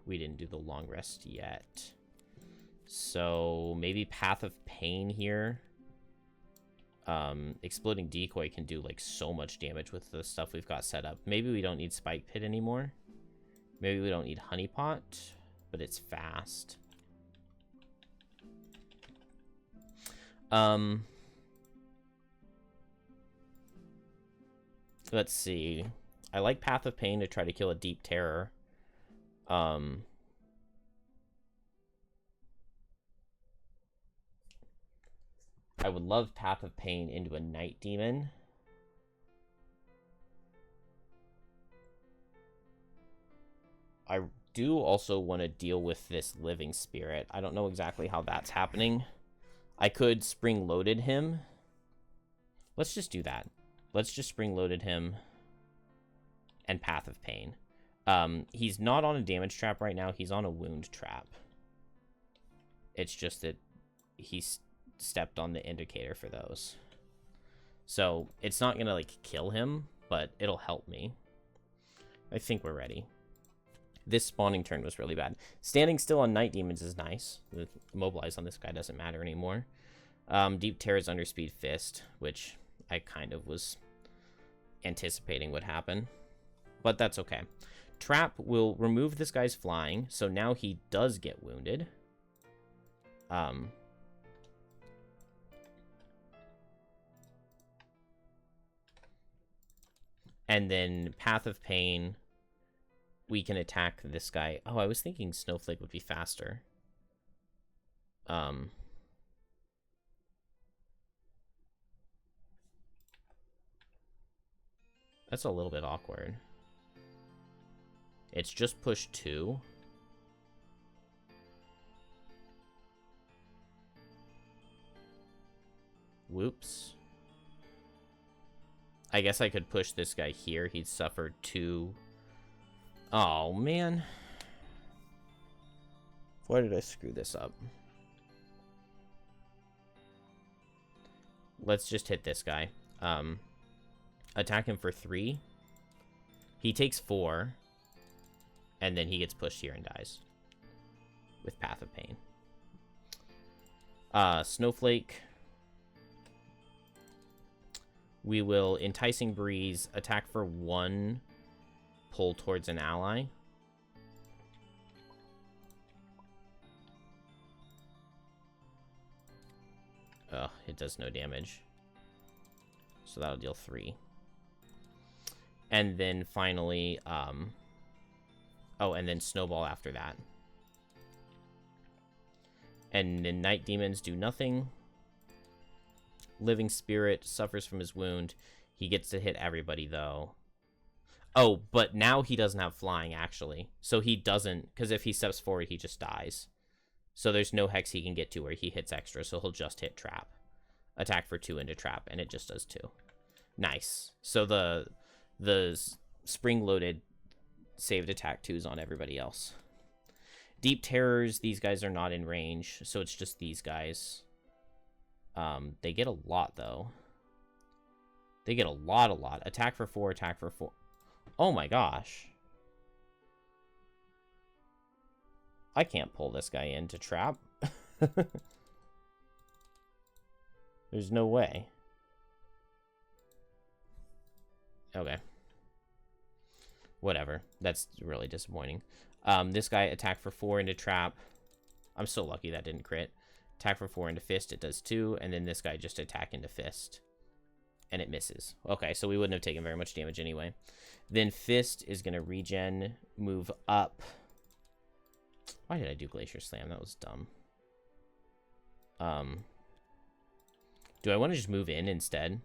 we didn't do the long rest yet. So maybe Path of Pain here. Exploding Decoy can do, like, so much damage with the stuff we've got set up. Maybe we don't need Spike Pit anymore. Maybe we don't need Honeypot, but it's fast. Let's see. I like Path of Pain to try to kill a Deep Terror. I would love Path of Pain into a Night Demon. I do also want to deal with this Living Spirit. I don't know exactly how that's happening. I could Spring-Loaded him. Let's just do that. Let's just Spring-Loaded him and Path of Pain. He's not on a damage trap right now. He's on a wound trap. It's just that he's stepped on the indicator for those. So it's not going to, like, kill him, but it'll help me. I think we're ready. This spawning turn was really bad. Standing still on Night Demons is nice. The Immobilize on this guy doesn't matter anymore. Deep Terror's Underspeed Fist, which I kind of was anticipating would happen. But that's okay. Trap will remove this guy's flying, so now he does get wounded. And then Path of Pain, we can attack this guy. Oh, I was thinking Snowflake would be faster. That's a little bit awkward. It's just push 2. Whoops. I guess I could push this guy here. He'd suffered 2. Oh, man. Why did I screw this up? Let's just hit this guy. Attack him for 3. He takes 4. And then he gets pushed here and dies. With Path of Pain. Snowflake. We will Enticing Breeze, attack for 1, pull towards an ally. Ugh, it does no damage. So that'll deal 3. And then finally, oh, and then Snowball after that. And then Night Demons do nothing. Living Spirit suffers from his wound. He gets to hit everybody, though. Oh, but now he doesn't have flying, actually. So he doesn't, because if he steps forward, he just dies. So there's no hex he can get to where he hits extra, so he'll just hit trap. Attack for 2 into trap, and it just does 2. Nice. So the spring-loaded saved attack 2s on everybody else. Deep Terrors, these guys are not in range, so it's just these guys. They get a lot, though. They get a lot. Attack for 4, attack for 4. Oh my gosh. I can't pull this guy into trap. There's no way. Okay. Whatever. That's really disappointing. This guy attack for 4 into trap. I'm so lucky that didn't crit. Attack for 4 into fist, it does 2. And then this guy just attack into fist. And it misses. Okay, so we wouldn't have taken very much damage anyway. Then fist is going to regen, move up. Why did I do Glacier Slam? That was dumb. Do I want to just move in instead?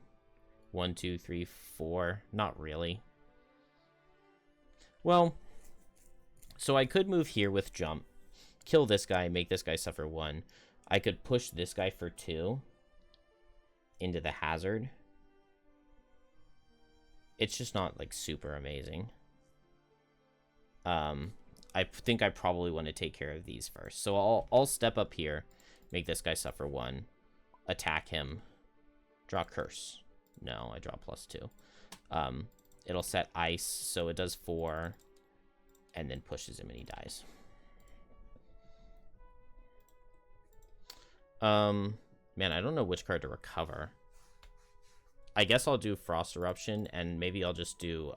1, 2, 3, 4. Not really. Well, so I could move here with jump. Kill this guy, make this guy suffer 1. I could push this guy for 2 into the hazard. It's just not, like, super amazing. I think I probably want to take care of these first. So I'll step up here, make this guy suffer 1, attack him, draw curse. No, I draw +2. It'll set ice, so it does 4, and then pushes him and he dies. Man, I don't know which card to recover. I guess I'll do Frost Eruption, and maybe I'll just do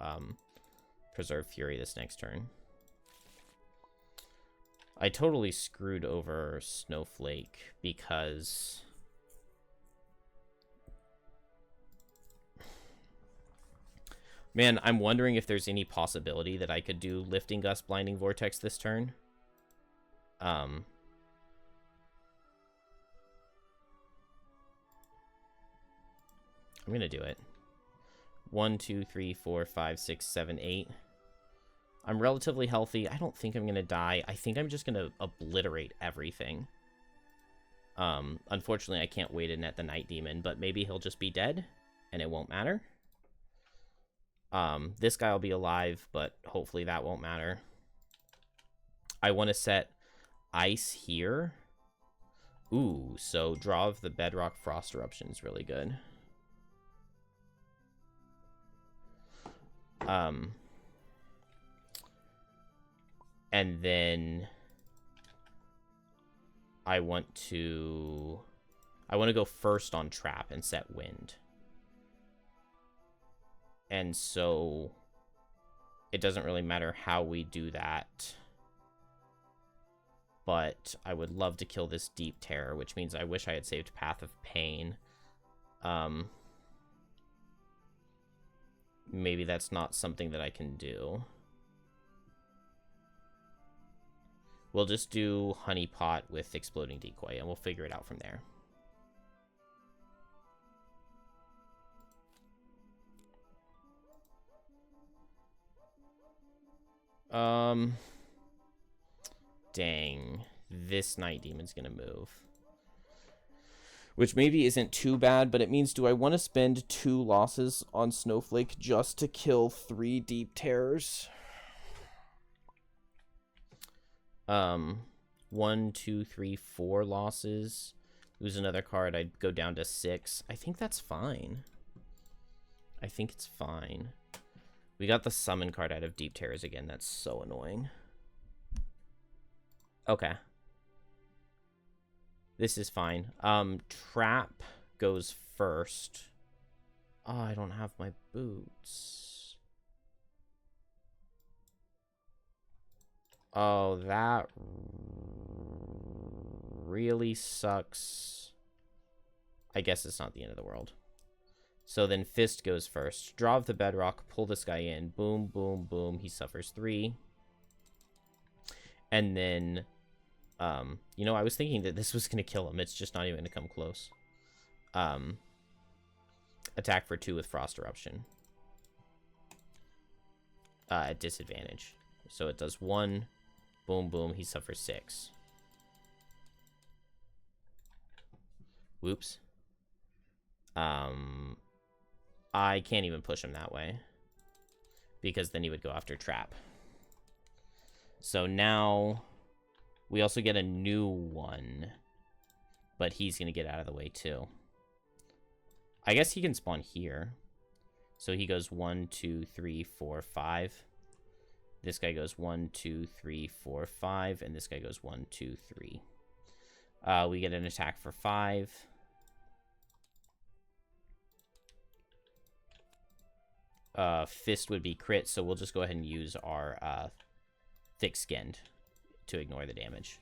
Preserve Fury this next turn. I totally screwed over Snowflake because... Man, I'm wondering if there's any possibility that I could do Lifting Gust, Blinding Vortex this turn. I'm gonna do it. 1, 2, 3, 4, 5, 6, 7, 8. I'm relatively healthy. I don't think I'm gonna die. I think I'm just gonna obliterate everything. Unfortunately, I can't wait in at the Night Demon, but maybe he'll just be dead, and it won't matter. This guy will be alive, but hopefully that won't matter. I want to set ice here. Ooh, so draw of the Bedrock Frost Eruption is really good. And then I want to go first on trap and set wind. And so it doesn't really matter how we do that. But I would love to kill this Deep Terror, which means I wish I had saved Path of Pain. Maybe that's not something that I can do. We'll just do Honey Pot with Exploding Decoy, and we'll figure it out from there. Dang. This Night Demon's gonna move. Which maybe isn't too bad, but it means, do I want to spend 2 losses on Snowflake just to kill 3 Deep Terrors? 1, 2, 3, 4 losses. Lose another card, I'd go down to 6. I think that's fine. I think it's fine. We got the summon card out of Deep Terrors again. That's so annoying. Okay. This is fine. Trap goes first. Oh, I don't have my boots. Oh, that really sucks. I guess it's not the end of the world. So then Fist goes first. Draw of the Bedrock, pull this guy in. Boom, boom, boom. He suffers 3. And then You know, I was thinking that this was going to kill him. It's just not even going to come close. Attack for 2 with Frost Eruption. At disadvantage. So it does 1. Boom, boom. He suffers 6. Whoops. I can't even push him that way. Because then he would go after Trap. So now we also get a new one. But he's going to get out of the way too. I guess he can spawn here. So he goes 1, 2, 3, 4, 5. This guy goes 1, 2, 3, 4, 5. And this guy goes 1, 2, 3. We get an attack for 5. Fist would be crit, so we'll just go ahead and use our thick-skinned to ignore the damage.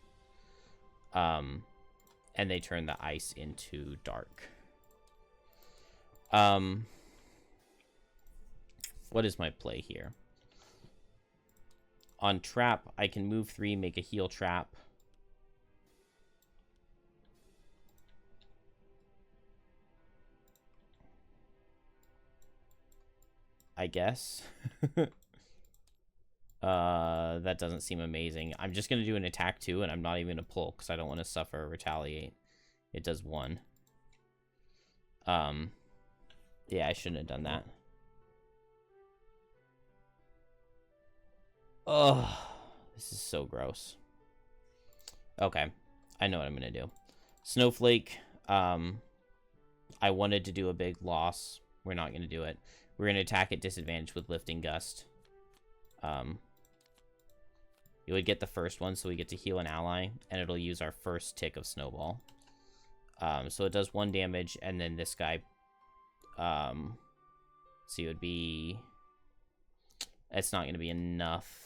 And they turn the ice into dark. What is my play here? On Trap, I can move 3, make a heal trap. I guess. That doesn't seem amazing. I'm just going to do an attack 2, and I'm not even going to pull, because I don't want to suffer or retaliate. It does 1. Yeah, I shouldn't have done that. Ugh, this is so gross. Okay, I know what I'm going to do. Snowflake, I wanted to do a big loss. We're not going to do it. We're going to attack at disadvantage with Lifting Gust. You would get the first one, so we get to heal an ally, and it'll use our first tick of Snowball. So it does 1 damage, and then this guy, so it would be, it's not going to be enough.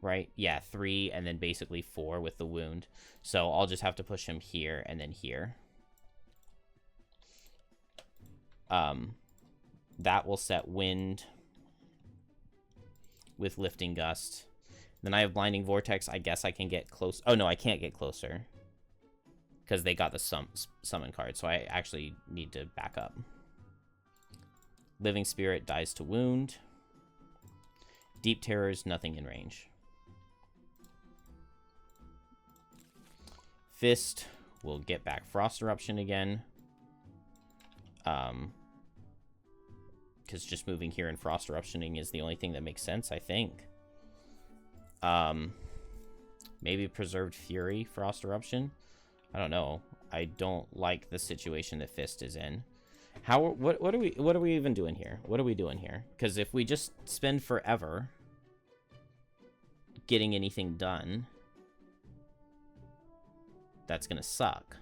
Right? Yeah, 3, and then basically 4 with the wound. So I'll just have to push him here, and then here. That will set Wind with Lifting Gust. Then I have Blinding Vortex. I guess I can get close. Oh, no, I can't get closer. Because they got the summon card, so I actually need to back up. Living Spirit dies to wound. Deep Terrors, nothing in range. Fist will get back Frost Eruption again. Because just moving here and Frost Eruptioning is the only thing that makes sense, I think. Maybe Preserved Fury, Frost Eruption. I don't know. I don't like the situation that Fist is in. What are we even doing here? What are we doing here? Because if we just spend forever getting anything done, that's gonna suck.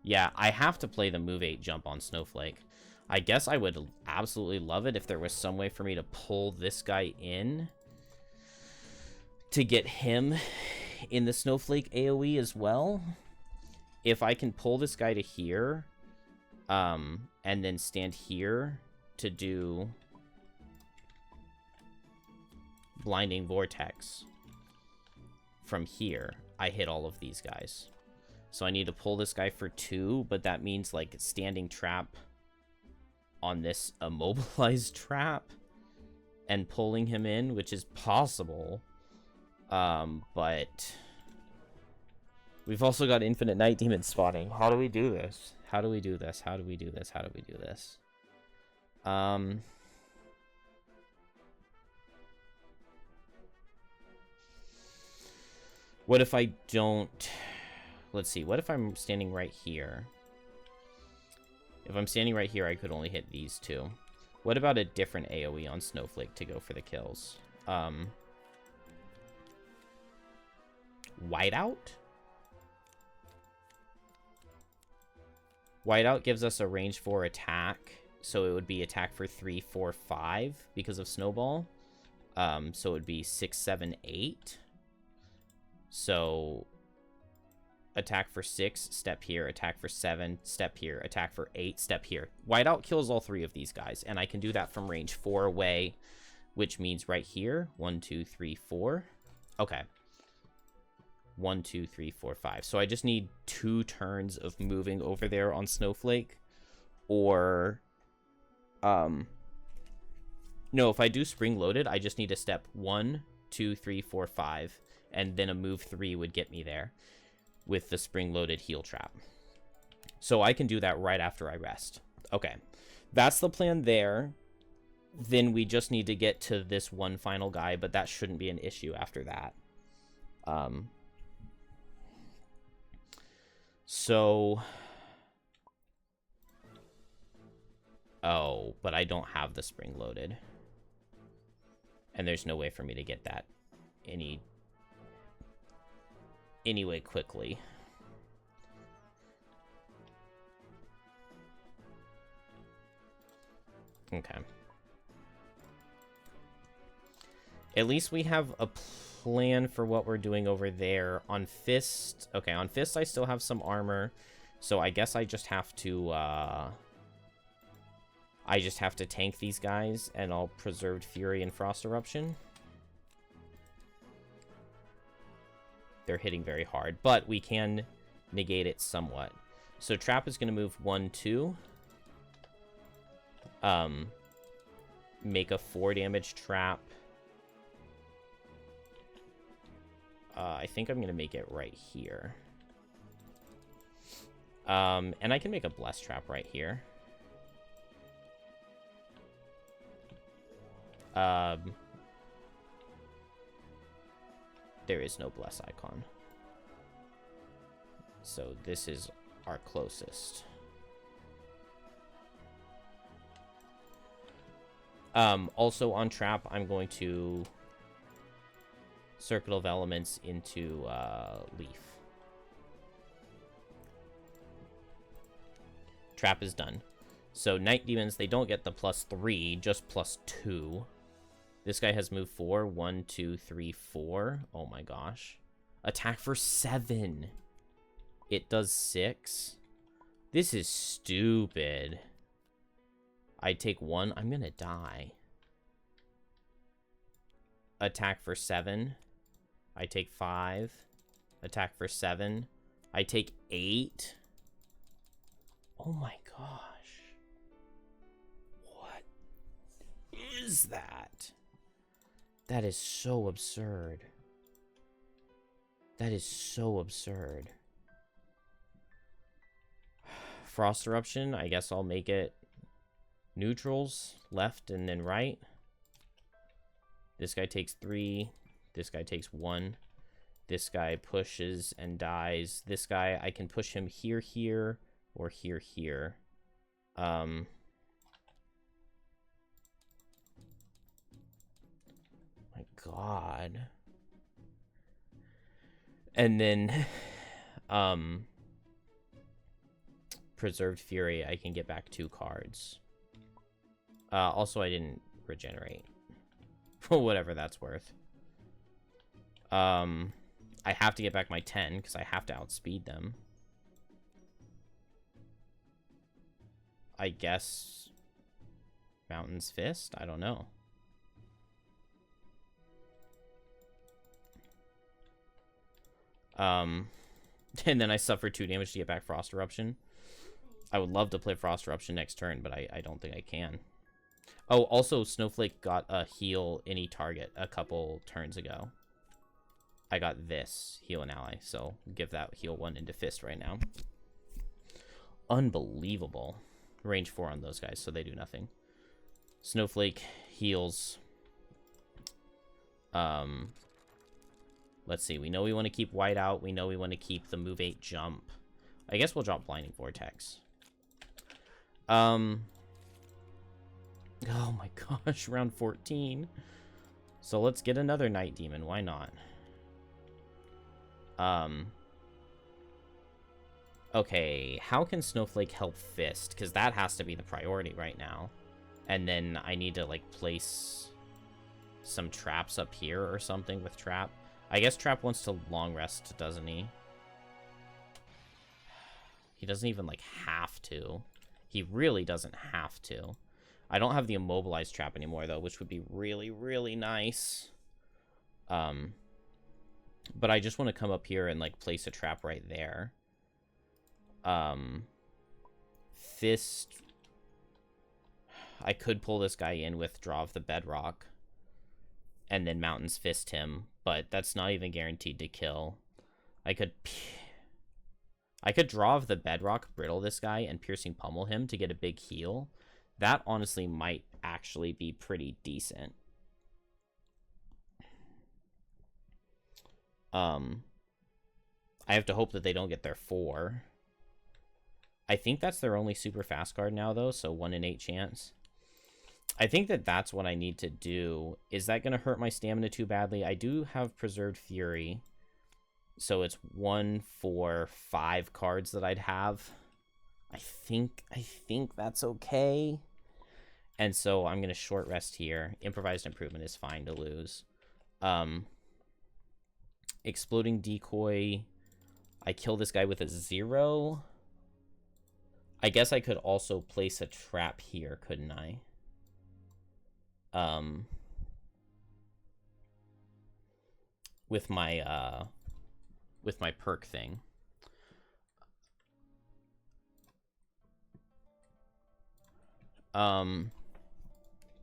Yeah, I have to play the move 8 jump on Snowflake. I guess I would absolutely love it if there was some way for me to pull this guy in to get him in the Snowflake AoE as well. If I can pull this guy to here, and then stand here to do Blinding Vortex from here, I hit all of these guys. So I need to pull this guy for 2, but that means like standing trap on this immobilized trap and pulling him in, which is possible. But we've also got Infinite Night Demon spawning. How do we do this? How do we do this? How do we do this? How do we do this? What if I don't... Let's see. What if I'm standing right here? If I'm standing right here, I could only hit these 2. What about a different AoE on Snowflake to go for the kills? Whiteout? Whiteout gives us a range 4 attack, so it would be attack for 3, 4, 5 because of Snowball. So it would be 6, 7, 8. So attack for 6, step here. Attack for 7, step here. Attack for 8, step here. Whiteout kills all 3 of these guys, and I can do that from range 4 away which means right here, 1, 2, 3, 4. Okay. 1, 2, 3, 4, 5. So I just need 2 turns of moving over there on Snowflake. Or, no, if I do spring loaded, I just need to step 1, 2, 3, 4, 5, and then a move 3 would get me there with the spring loaded heal trap. So I can do that right after I rest. Okay, that's the plan there. Then we just need to get to this one final guy, but that shouldn't be an issue after that. So, oh, but I don't have the spring loaded. And there's no way for me to get that anyway quickly. Okay. At least we have a plan for what we're doing over there. On Fist... Okay, on Fist I still have some armor. So I guess I just have to, tank these guys, and I'll Preserved Fury and Frost Eruption. They're hitting very hard, but we can negate it somewhat. So Trap is going to move 1, 2. Make a 4 damage trap. I think I'm going to make it right here. And I can make a Bless Trap right here. There is no Bless icon. So this is our closest. Also on Trap, I'm going to Circle of Elements into Leaf. Trap is done. So Night Demons, they don't get the +3, just +2. This guy has move 4. 1, 2, 3, 4. Oh my gosh. Attack for 7. It does 6. This is stupid. I take 1. I'm gonna die. Attack for 7. I take 5. Attack for 7. I take 8. Oh my gosh. What is that? That is so absurd. That is so absurd. Frost Eruption, I guess I'll make it neutrals, left and then right. This guy takes 3. This guy takes 1. This guy pushes and dies. This guy, I can push him here, here, or here, here. My God. And then, Preserved Fury, I can get back 2 cards. Also, I didn't regenerate. For whatever that's worth. I have to get back my 10, because I have to outspeed them. I guess Mountain's Fist? I don't know. And then I suffer 2 damage to get back Frost Eruption. I would love to play Frost Eruption next turn, but I don't think I can. Oh, also, Snowflake got a heal any target a couple turns ago. I got this, heal an ally, so give that heal 1 into Fist right now. Unbelievable. Range 4 on those guys, so they do nothing. Snowflake heals. Let's see, we know we want to keep White out. We know we want to keep the move 8 jump. I guess we'll drop Blinding Vortex. Oh my gosh, round 14. So let's get another Night Demon, why not? Okay, how can Snowflake help Fist? Because that has to be the priority right now. And then I need to, like, place some traps up here or something with Trap. I guess Trap wants to long rest, doesn't he? He doesn't even, like, have to. He really doesn't have to. I don't have the immobilized trap anymore, though, which would be really, really nice. But I just want to come up here and, like, place a trap right there. Fist. I could pull this guy in with Draw of the Bedrock. And then Mountains Fist him. But that's not even guaranteed to kill. I could Draw of the Bedrock, Brittle this guy, and Piercing Pummel him to get a big heal. That, honestly, might actually be pretty decent. I have to hope that they don't get their 4. I think that's their only super fast card now, though, so 1 in 8 chance. I think that that's what I need to do. Is that going to hurt my stamina too badly? I do have Preserved Fury, so it's 1 for 5 cards that I'd have. I think that's okay. And so I'm going to short rest here. Improvised Improvement is fine to lose. Exploding Decoy. I kill this guy with a 0. I guess I could also place a trap here, couldn't I? With my perk thing.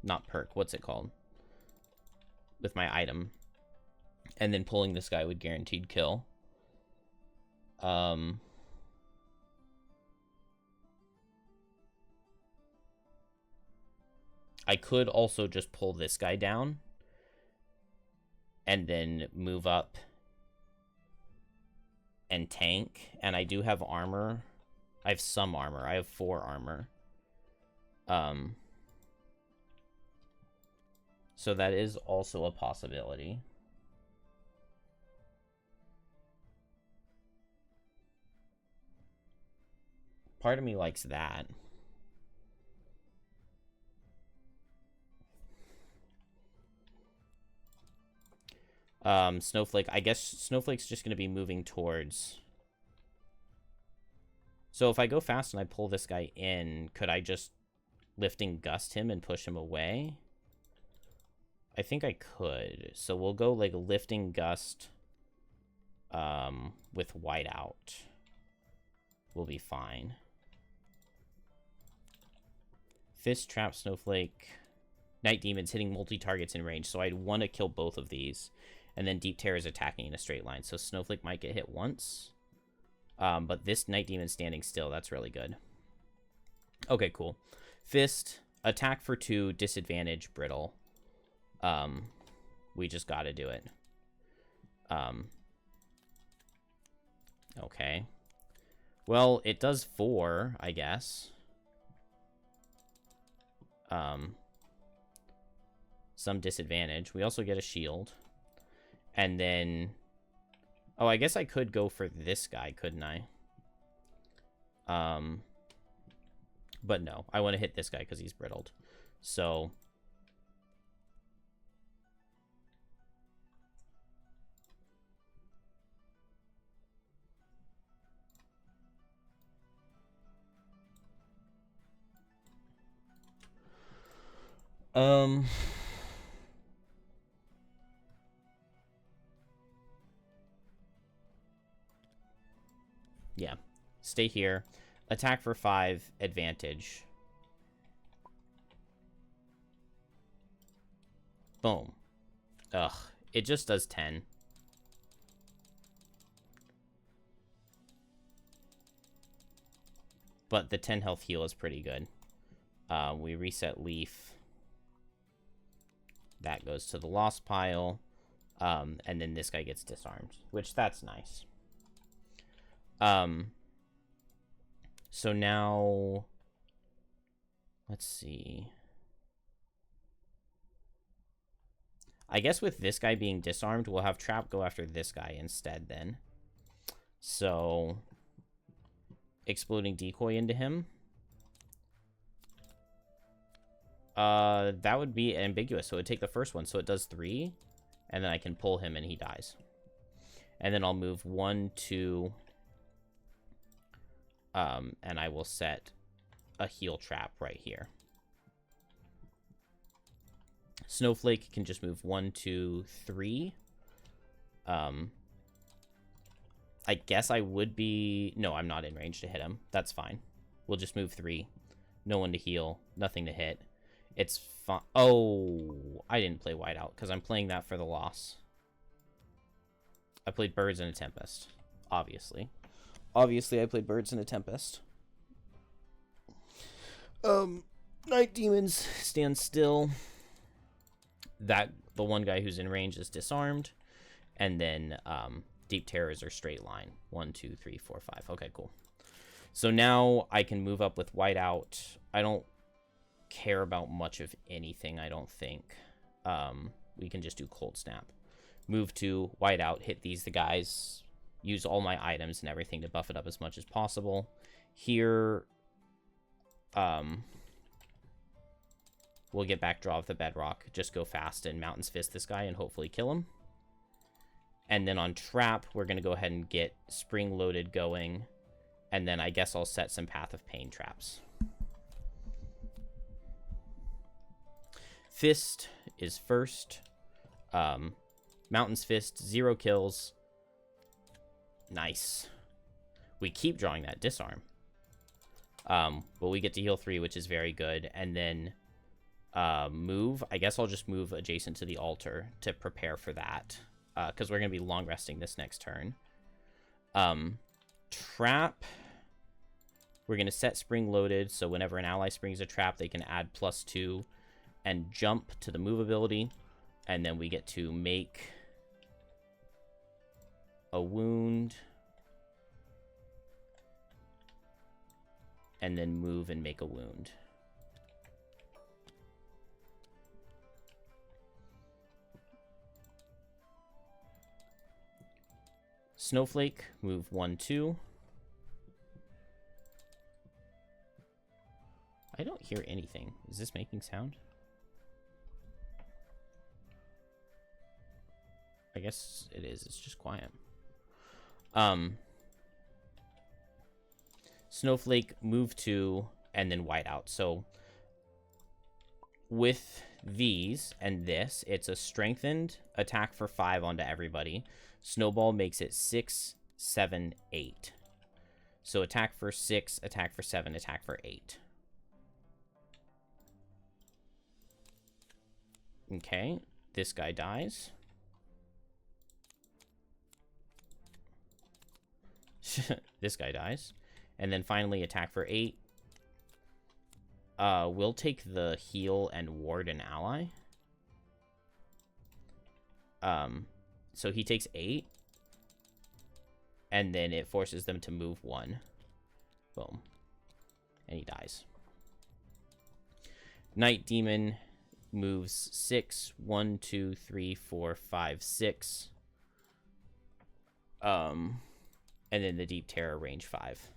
Not perk, what's it called? With my item. And then pulling this guy would guaranteed kill. I could also just pull this guy down and then move up and tank. And I do have armor. I have some armor. I have 4 armor. So that is also a possibility. Part of me likes that. Snowflake. I guess Snowflake's just going to be moving towards... So if I go fast and I pull this guy in, could I just Lifting Gust him and push him away? I think I could. So we'll go, like, Lifting Gust with Whiteout. We'll be fine. Fist+Trap+Snowflake. Night Demon's hitting multi-targets in range, so I'd want to kill both of these. And then Deep Terror is attacking in a straight line, so Snowflake might get hit once. But this Night Demon's standing still. That's really good. Okay, cool. Fist, attack for 2, disadvantage, Brittle. We just gotta do it. Okay. Well, it does 4, I guess. Some disadvantage. We also get a shield. And then... Oh, I guess I could go for this guy, couldn't I? But no, I want to hit this guy because he's brittled. So... Yeah. Stay here. Attack for 5, advantage. Boom. Ugh. It just does 10. But the 10 health heal is pretty good. We reset Leaf. That goes to the lost pile. And then this guy gets disarmed, which that's nice. So now, let's see. I guess with this guy being disarmed, we'll have Trap go after this guy instead then. So, Exploding Decoy into him. That would be ambiguous, so it would take the first one, so it does 3, and then I can pull him and he dies. And then I'll move 1, 2... and I will set a heal trap right here. Snowflake can just move 1, 2, 3. I guess I would be... No, I'm not in range to hit him. That's fine. We'll just move 3. No one to heal. Nothing to hit. It's fine. Oh, I didn't play Whiteout because I'm playing that for the loss. I played Birds in a Tempest. Obviously. Obviously, I played Birds in a Tempest. Night Demons stand still. The one guy who's in range is disarmed. And then, Deep Terrors are straight line. 1, 2, 3, 4, 5. Okay, cool. So now I can move up with Whiteout. I don't care about much of anything, I don't think. We can just do Cold Snap. Move to Whiteout, hit the guys, use all my items and everything to buff it up as much as possible. Here, we'll get Backdraw of the Bedrock, just go fast and Mountain's Fist this guy and hopefully kill him. And then on Trap, we're going to go ahead and get Spring Loaded going. And then I guess I'll set some Path of Pain traps. Fist is first. Mountain's Fist, 0 kills. Nice. We keep drawing that Disarm. But we get to heal 3, which is very good. And then move. I guess I'll just move adjacent to the altar to prepare for that. Because we're going to be long resting this next turn. Trap. We're going to set Spring Loaded, so whenever an ally springs a trap, they can add +2 and jump to the move ability. And then we get to make a wound. And then move and make a wound. Snowflake, move 1, 2. I don't hear anything. Is this making sound? I guess it is. It's just quiet. Snowflake, move 2, and then Whiteout. So with these and this, it's a strengthened attack for 5 onto everybody. Snowball makes it 6, 7, 8. So attack for 6, attack for 7, attack for 8. Okay, this guy dies. This guy dies. And then finally attack for 8. We'll take the heal and ward an ally. So he takes 8. And then it forces them to move 1. Boom. And he dies. Night Demon moves 6. 1, 2, 3, 4, 5, 6. And then the Deep Terror range 5.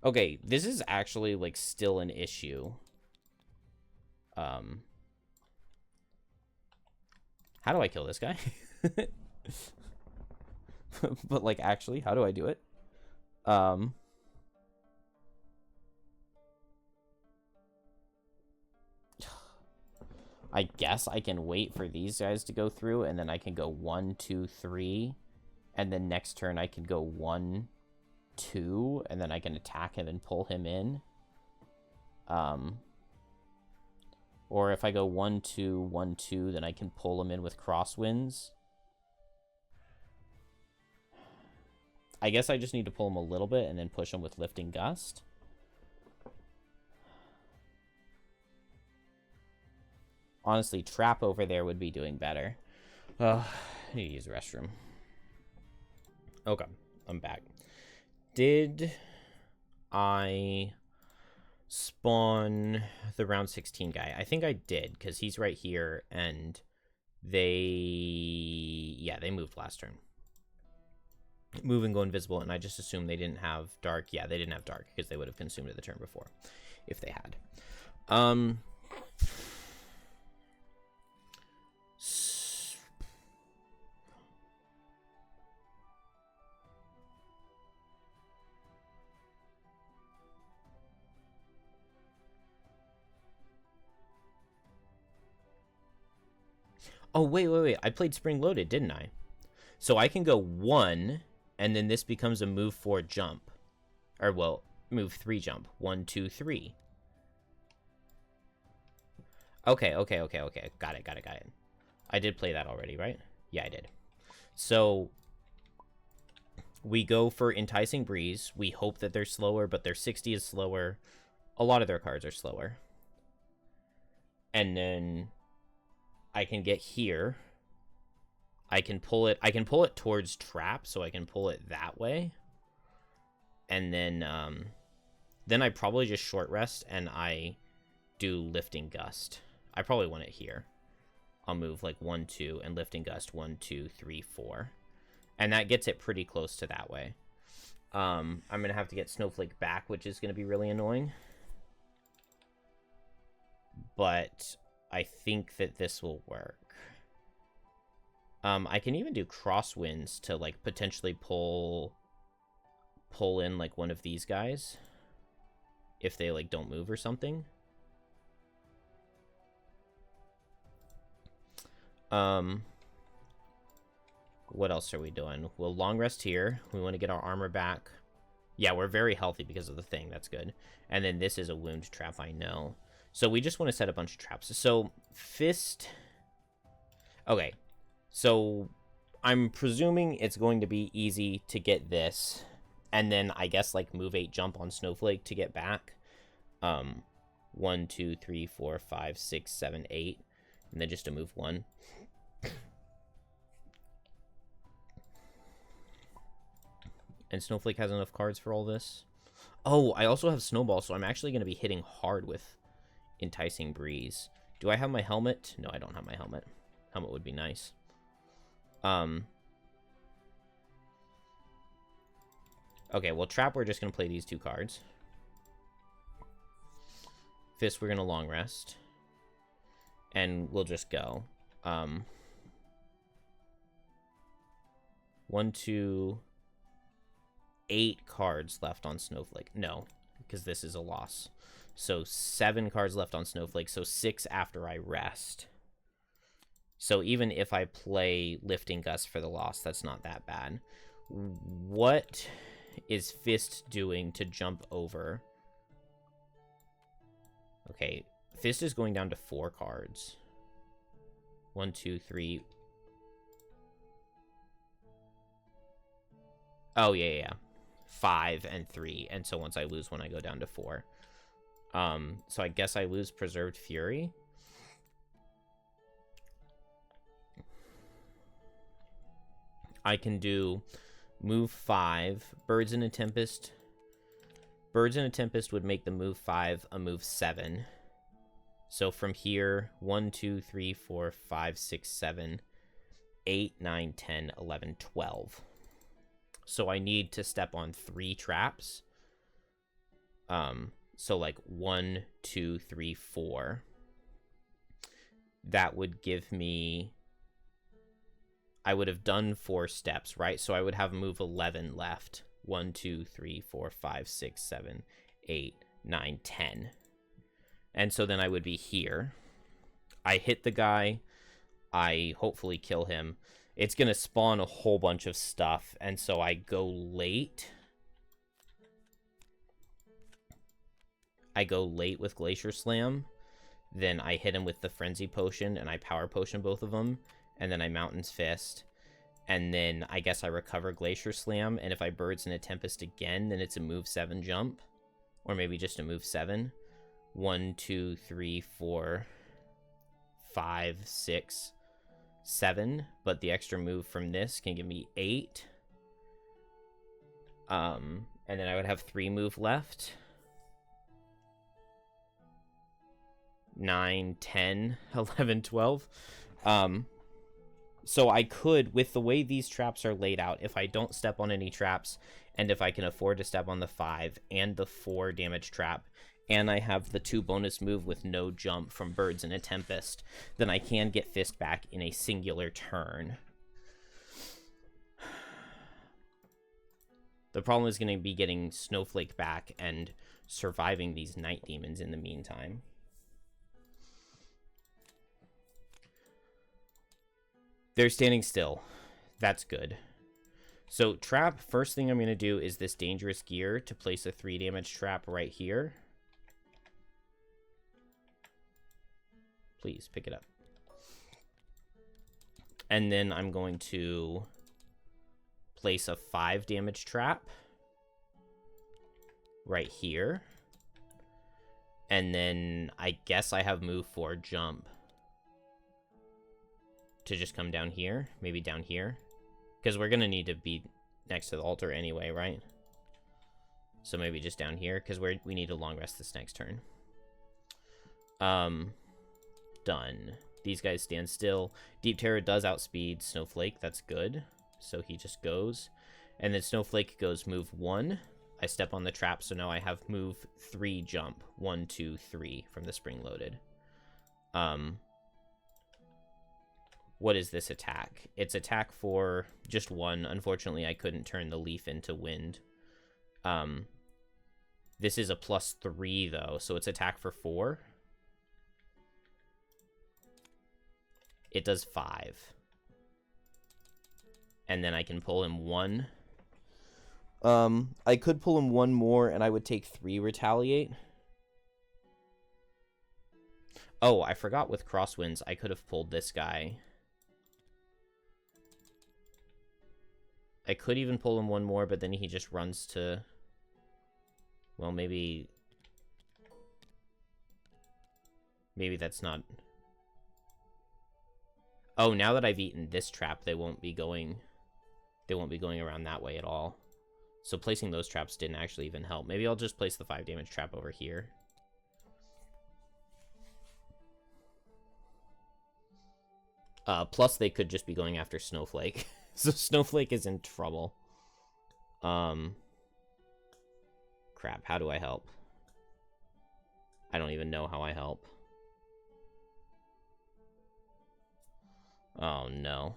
Okay, this is actually, like, still an issue. How do I kill this guy? But, like, actually, how do I do it? I guess I can wait for these guys to go through, and then I can go 1, 2, 3, and then next turn I can go 1, 2, and then I can attack him and pull him in. Or if I go 1, 2, 1, 2, then I can pull him in with Crosswinds. I guess I just need to pull him a little bit and then push him with Lifting Gust. Honestly, Trap over there would be doing better. I need to use the restroom. Okay, I'm back. Did I spawn the round 16 guy? I think I did, because he's right here, and they moved last turn. Move and go invisible, and I just assumed they didn't have dark. Yeah, they didn't have dark, because they would have consumed it the turn before, if they had. Oh, wait. I played spring loaded, didn't I? So I can go 1, and then this becomes a move 4 jump. Or, well, move 3 jump. 1, 2, 3. Okay. Got it. I did play that already, right? Yeah, I did. So we go for Enticing Breeze. We hope that they're slower, but their 60 is slower. A lot of their cards are slower. And then I can get here. I can pull it towards trap, so I can pull it that way. And then I probably just short rest and I do Lifting Gust. I probably want it here. I'll move like 1, 2 and Lifting Gust 1, 2, 3, 4. And that gets it pretty close to that way. I'm gonna have to get Snowflake back, which is gonna be really annoying. But I think that this will work. I can even do Crosswinds to like potentially pull in like one of these guys if they like don't move or something. What else are we doing? We'll long rest here. We want to get our armor back. Yeah, we're very healthy because of the thing. That's good. And then this is a wound trap, I know. So we just want to set a bunch of traps. So Fist. Okay. So I'm presuming it's going to be easy to get this. And then I guess like move 8 jump on Snowflake to get back. 1, 2, 3, 4, 5, 6, 7, 8. And then just to move 1. And Snowflake has enough cards for all this. Oh, I also have Snowball, so I'm actually going to be hitting hard with Enticing Breeze. Do I have my helmet? No, I don't have my helmet. Helmet would be nice. Okay, well, Trap, we're just going to play these 2 cards. Fist, we're going to long rest. And we'll just go. 1, 2... 8 cards left on Snowflake. No, because this is a loss. So 7 cards left on Snowflake. So 6 after I rest. So even if I play Lifting Gust for the loss, that's not that bad. What is Fist doing to jump over? Okay, Fist is going down to 4 cards. 1, 2, 3. Oh, yeah. 5 and 3, and so once I lose 1, I go down to 4. So I guess I lose Preserved Fury. I can do move 5, Birds in a Tempest. Birds in a Tempest would make the move 5 a move 7. So from here, 1, 2, 3, 4, 5, 6, 7, 8, 9, 10, 11, 12. So I need to step on 3 traps. So like 1, 2, 3, 4. That would give me... I would have done 4 steps, right? So I would have move 11 left. 1, 2, 3, 4, 5, 6, 7, 8, 9, 10. And so then I would be here. I hit the guy. I hopefully kill him. It's going to spawn a whole bunch of stuff, and so I go late. I go late with Glacier Slam. Then I hit him with the Frenzy Potion, and I Power Potion both of them. And then I Mountain's Fist. And then I guess I recover Glacier Slam, and if I Birds in a Tempest again, then it's a move 7 jump. Or maybe just a move 7. 1, 2, 3, 4, 5, 6... 7, but the extra move from this can give me 8. And then I would have 3 move left. 9, 10, 11, 12. So I could, with the way these traps are laid out, if I don't step on any traps, and if I can afford to step on the 5 and the 4 damage trap, and I have the 2 bonus move with no jump from Birds in a Tempest, then I can get Fist back in a singular turn. The problem is going to be getting Snowflake back and surviving these Night Demons in the meantime. They're standing still. That's good. So trap, first thing I'm going to do is this dangerous gear to place a 3 damage trap right here. Please pick it up. And then I'm going to place a 5 damage trap right here. And then I guess I have move 4 jump to just come down here, maybe down here, because we're gonna need to be next to the altar anyway, right? So maybe just down here, because we need to long rest this next turn. Done. These guys stand still. Deep Terror does outspeed Snowflake. That's good. So he just goes, and then Snowflake goes move 1. I step on the trap, so now I have move 3 jump. 1, 2, 3 from the spring loaded. What is this attack? It's attack for just 1. Unfortunately, I couldn't turn the leaf into wind. This is a +3 though, so it's attack for 4. It does 5. And then I can pull him 1. I could pull him 1 more, and I would take 3 retaliate. Oh, I forgot with crosswinds, I could have pulled this guy. I could even pull him 1 more, but then he just runs to... Well, maybe that's not... Oh, now that I've eaten this trap, they won't be going around that way at all. So placing those traps didn't actually even help. Maybe I'll just place the 5 damage trap over here. Plus, they could just be going after Snowflake. So Snowflake is in trouble. Crap, how do I help? I don't even know how I help. Oh, no.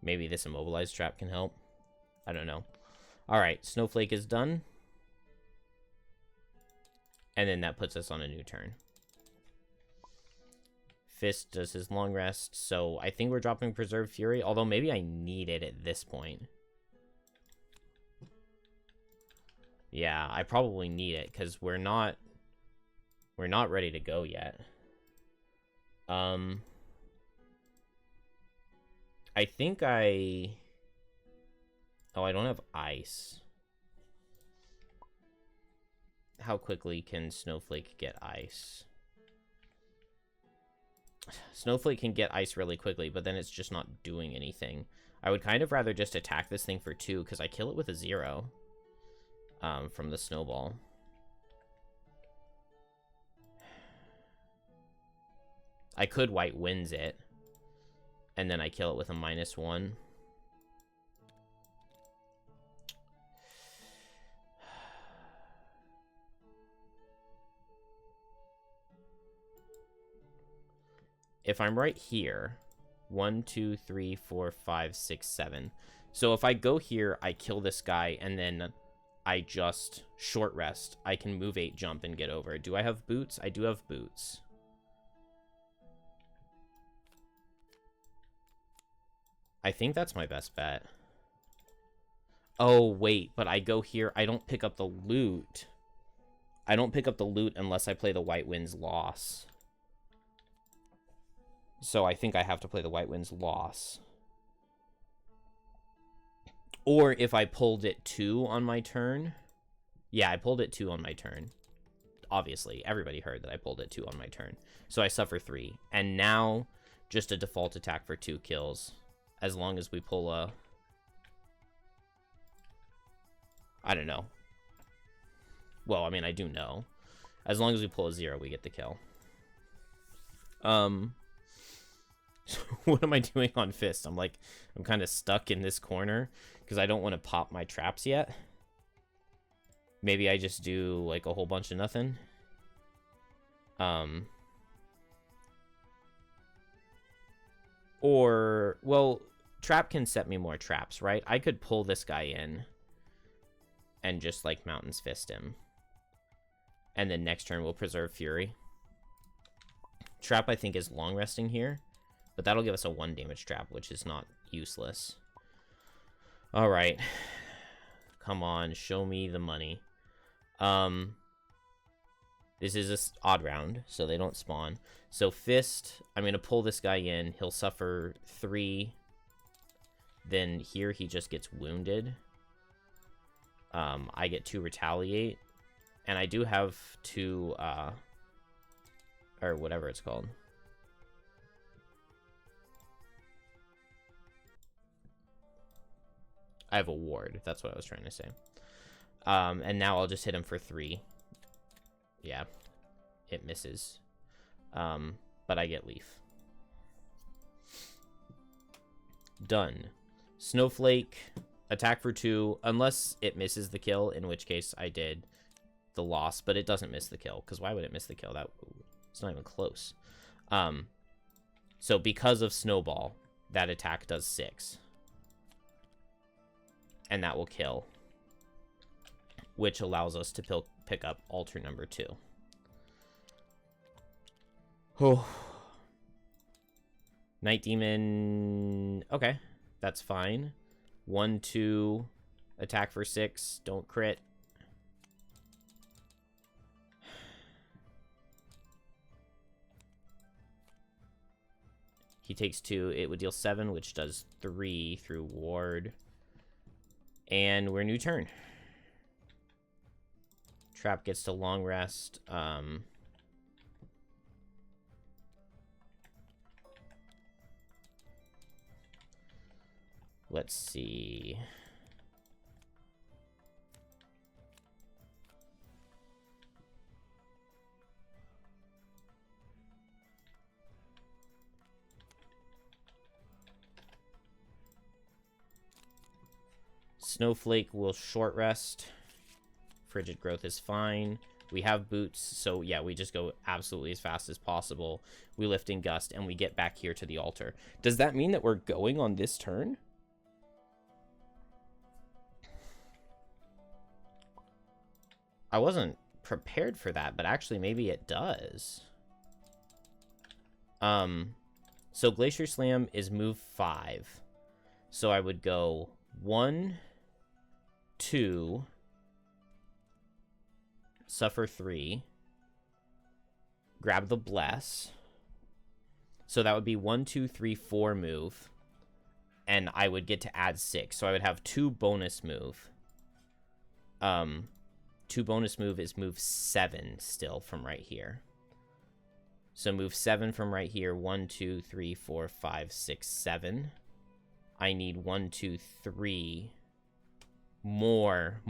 Maybe this immobilized trap can help. I don't know. Alright, Snowflake is done. And then that puts us on a new turn. Fist does his long rest, so I think we're dropping Preserved Fury, although maybe I need it at this point. Yeah, I probably need it, because we're not ready to go yet. I think I don't have ice. How quickly can Snowflake get ice? Snowflake can get ice really quickly, but then it's just not doing anything. I would kind of rather just attack this thing for 2, because I kill it with a 0 from the snowball. I could White Winds it, and then I kill it with a -1. If I'm right here, 1, 2, 3, 4, 5, 6, 7. So if I go here, I kill this guy, and then I just short rest. I can move 8 jump and get over. Do I have boots? I do have boots. I think that's my best bet. Oh, wait, but I go here. I don't pick up the loot. I don't pick up the loot unless I play the White Winds Loss. So I think I have to play the White Winds Loss. Or if I pulled it 2 on my turn. Yeah, I pulled it 2 on my turn. Obviously, everybody heard that I pulled it 2 on my turn. So I suffer 3. And now, just a default attack for 2 kills. As long as we pull a... I don't know. Well, I mean, I do know. As long as we pull a 0, we get the kill. What am I doing on Fist? I'm kind of stuck in this corner because I don't want to pop my traps yet. Maybe I just do like a whole bunch of nothing. Or, well, trap can set me more traps, right? I could pull this guy in and just like Mountain's Fist him. And then next turn we'll Preserve Fury. Trap, I think, is long resting here. But that'll give us a 1 damage trap, which is not useless. Alright. Come on, show me the money. This is an odd round, so they don't spawn. So Fist, I'm going to pull this guy in. He'll suffer 3. Then here he just gets wounded. I get 2 retaliate. And I do have 2, or whatever it's called. I have a ward. That's what I was trying to say. And now I'll just hit him for 3. Yeah, it misses. But I get Leaf. Done. Snowflake, attack for 2, unless it misses the kill, in which case I did the loss, but it doesn't miss the kill, because why would it miss the kill? It's not even close. So because of Snowball, that attack does 6. And that will kill, which allows us to pick up altar number 2. Oh. Night Demon. Okay, that's fine. 1, 2, attack for 6. Don't crit. He takes 2. It would deal 7, which does 3 through ward. And we're new turn. Trap gets to long rest. Let's see. Snowflake will short rest. Frigid Growth is fine. We have boots, so yeah, we just go absolutely as fast as possible. We lift in Gust, and we get back here to the altar. Does that mean that we're going on this turn? I wasn't prepared for that, but actually maybe it does. So Glacier Slam is move 5. So I would go 1, 2, suffer 3, grab the Bless. So that would be 1, 2, 3, 4 move. And I would get to add 6. So I would have 2 bonus move. 2 bonus move is move 7 still from right here. So move 7 from right here. 1, 2, 3, 4, 5, 6, 7. I need 1, 2, 3 more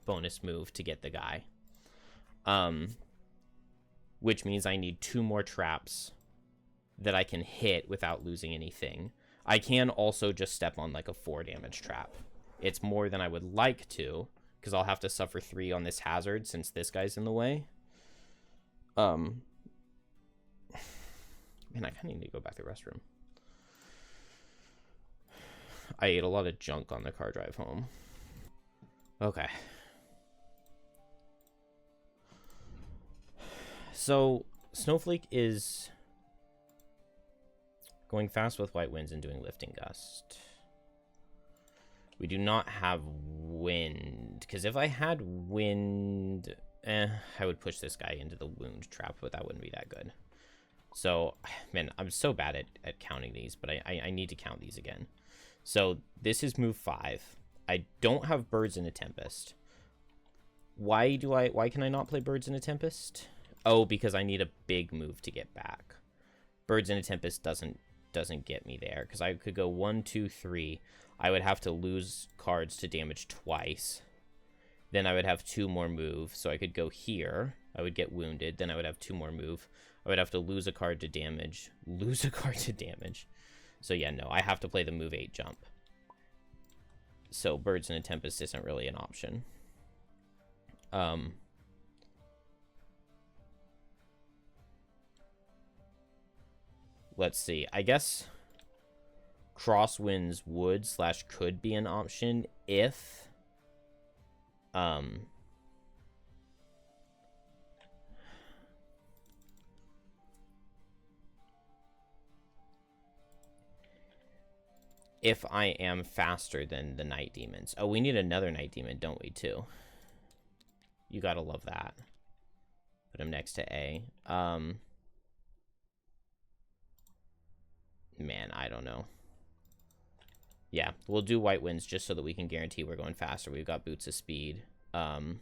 bonus move to get the guy. Which means I need 2 more traps that I can hit without losing anything. I can also just step on like a 4 damage trap. It's more than I would like to, because I'll have to suffer 3 on this hazard since this guy's in the way. Man, I kind of need to go back to the restroom. I ate a lot of junk on the car drive home. Okay. So, Snowflake is going fast with White Winds and doing Lifting Gust. We do not have wind, because if I had wind, I would push this guy into the wound trap, but that wouldn't be that good. So, man, I'm so bad at counting these, but I need to count these again. So, this is move 5. I don't have Birds in a Tempest. Why can I not play Birds in a Tempest? Oh, because I need a big move to get back. Birds in a Tempest doesn't get me there, because I could go 1, 2, 3. I would have to lose cards to damage twice. Then I would have 2 more move, so I could go here. I would get wounded. Then I would have 2 more move. I would have to lose a card to damage. Lose a card to damage. So yeah, no, I have to play the move 8 jump. So Birds in a Tempest isn't really an option. Let's see. I guess Crosswinds would / could be an option if if I am faster than the night demons. Oh, we need another night demon, don't we, too? You gotta love that. Put him next to A. Man, I don't know. Yeah, we'll do White Winds just so that we can guarantee we're going faster. We've got Boots of Speed. And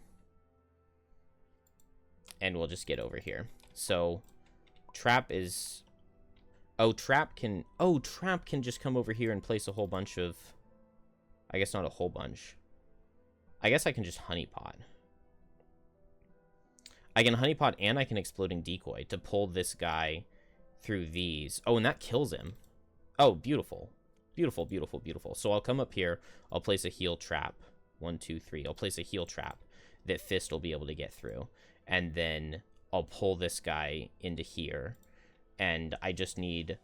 we'll just get over here. So, Trap is... Oh, Trap can just come over here and place a whole bunch of... I guess not a whole bunch. I guess I can just Honeypot. I can Honeypot and I can Exploding Decoy to pull this guy through these. Oh, and that kills him. Oh, beautiful. Beautiful, beautiful, beautiful. So I'll come up here. I'll place a heal trap. 1, 2, 3. I'll place a heal trap that Fist will be able to get through. And then I'll pull this guy into here. And I just need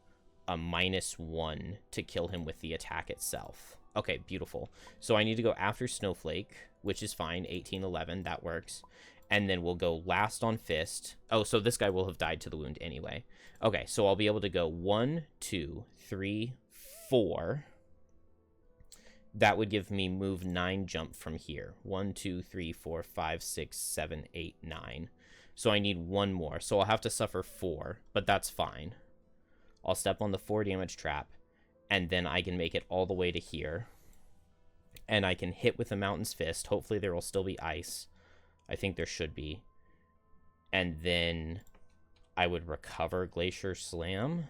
a -1 to kill him with the attack itself. Okay, beautiful. So I need to go after Snowflake, which is fine. 18, 11, that works. And then we'll go last on Fist. Oh, so this guy will have died to the wound anyway. Okay, so I'll be able to go 1, 2, 3, 4. That would give me move 9 jump from here. 1, 2, 3, 4, 5, 6, 7, 8, 9. So I need 1 more. So I'll have to suffer 4, but that's fine. I'll step on the 4 damage trap, and then I can make it all the way to here. And I can hit with the Mountain's Fist. Hopefully there will still be ice. I think there should be. And then I would recover Glacier Slam.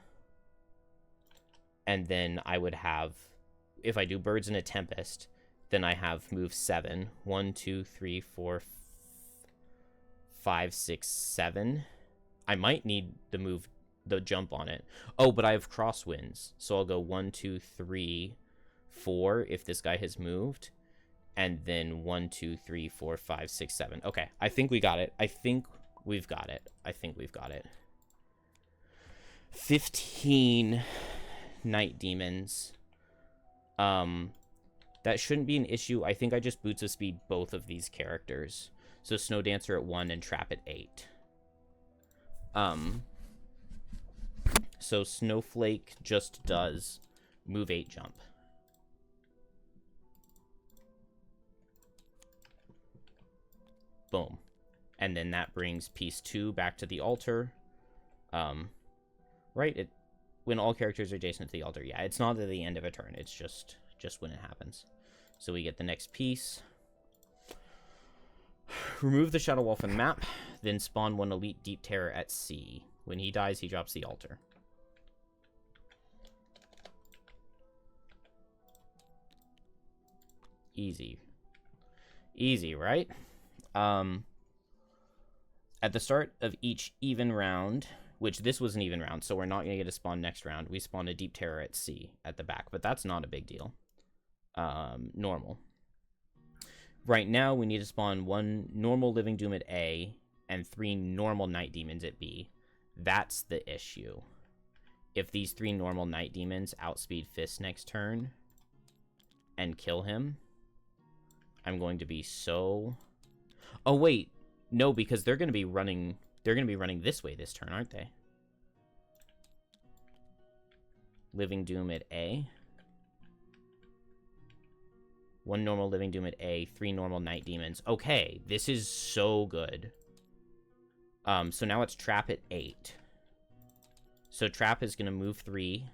And then I would have, if I do Birds in a Tempest, then I have move 7. 1, 2, 3, 4, 5, 6, 7. I might need the jump on it. Oh, but I have Crosswinds. So I'll go 1, 2, 3, 4 if this guy has moved. And then 1, 2, 3, 4, 5, 6, 7. Okay, I think we got it. I think we've got it. 15 Night Demons. That shouldn't be an issue. I think I just Boots of Speed both of these characters. So Snow Dancer at 1 and Trap at 8. So Snowflake just does move 8 jump. Boom. And then that brings piece 2 back to the altar. Right? When all characters are adjacent to the altar. Yeah, it's not at the end of a turn. It's just when it happens. So we get the next piece. Remove the Shadow Wall from the map. Then spawn 1 Elite Deep Terror at C. When he dies, he drops the altar. Easy. Easy, right? At the start of each even round, which this was an even round, so we're not going to get a spawn next round, we spawn a Deep Terror at C at the back, but that's not a big deal. Normal. Right now, we need to spawn 1 normal Living Doom at A and 3 normal Night Demons at B. That's the issue. If these 3 normal Night Demons outspeed Fist next turn and kill him, I'm going to be so... Oh, wait. No, because they're going to be running... They're going to be running this way this turn, aren't they? Living Doom at A. 1 normal Living Doom at A, 3 normal Night Demons. Okay, this is so good. So now it's Trap at 8. So Trap is going to move 3.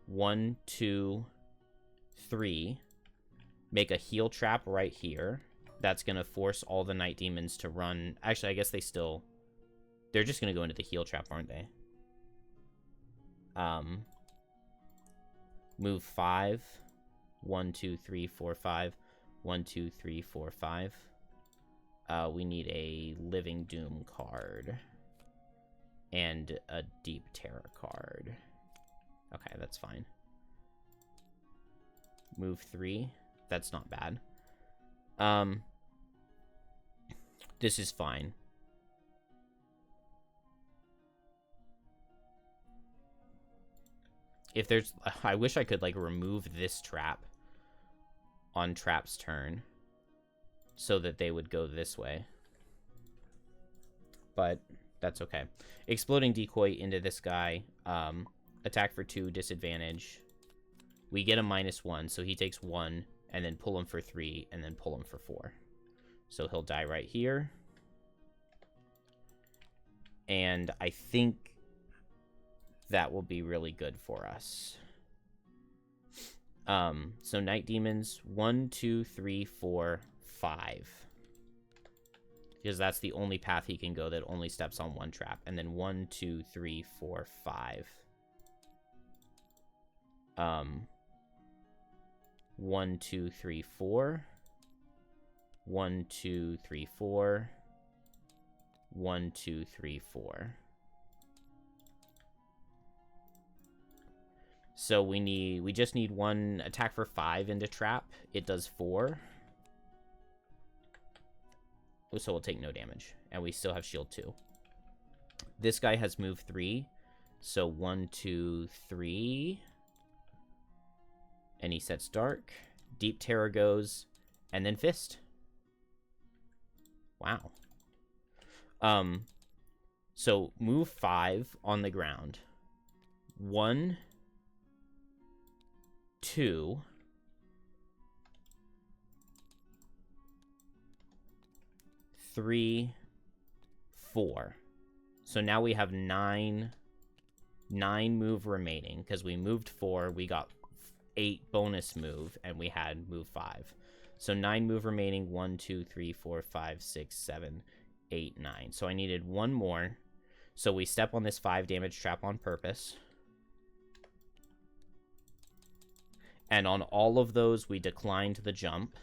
1, 2, 3. Make a heal trap right here. That's going to force all the Night Demons to run. Actually, I guess they still... They're just going to go into the heal trap, aren't they? Move 5. 1, 2, 3, 4, 5. 1, 2, 3, 4, 5. We need a Living Doom card. And a Deep Terror card. Okay, that's fine. Move 3. That's not bad. This is fine. If there's... I wish I could, like, remove this trap on Trap's turn so that they would go this way. But that's okay. Exploding Decoy into this guy. Attack for 2, disadvantage. We get a -1, so he takes 1, and then pull him for 3, and then pull him for 4. So he'll die right here. And I think that will be really good for us. So Night Demons, 1, 2, 3, 4, 5. Because that's the only path he can go that only steps on 1 trap. And then 1, 2, 3, 4, 5. 1, 2, 3, 4. 1, 2, 3, 4. 1, 2, 3, 4. So we just need 1 attack for 5 into trap. It does 4. So we'll take no damage. And we still have shield 2. This guy has move 3. So 1, 2, 3. And he sets dark. Deep Terror goes. And then Fist. Wow. So move 5 on the ground. 1, 2, 3, 4. So now we have 9 move remaining because we moved 4, we got 8 bonus move, and we had move 5. So 9 move remaining. 1, 2, 3, 4, 5, 6, 7, 8, 9. So I needed 1 more. So we step on this 5 damage trap on purpose. And on all of those, we declined the jump.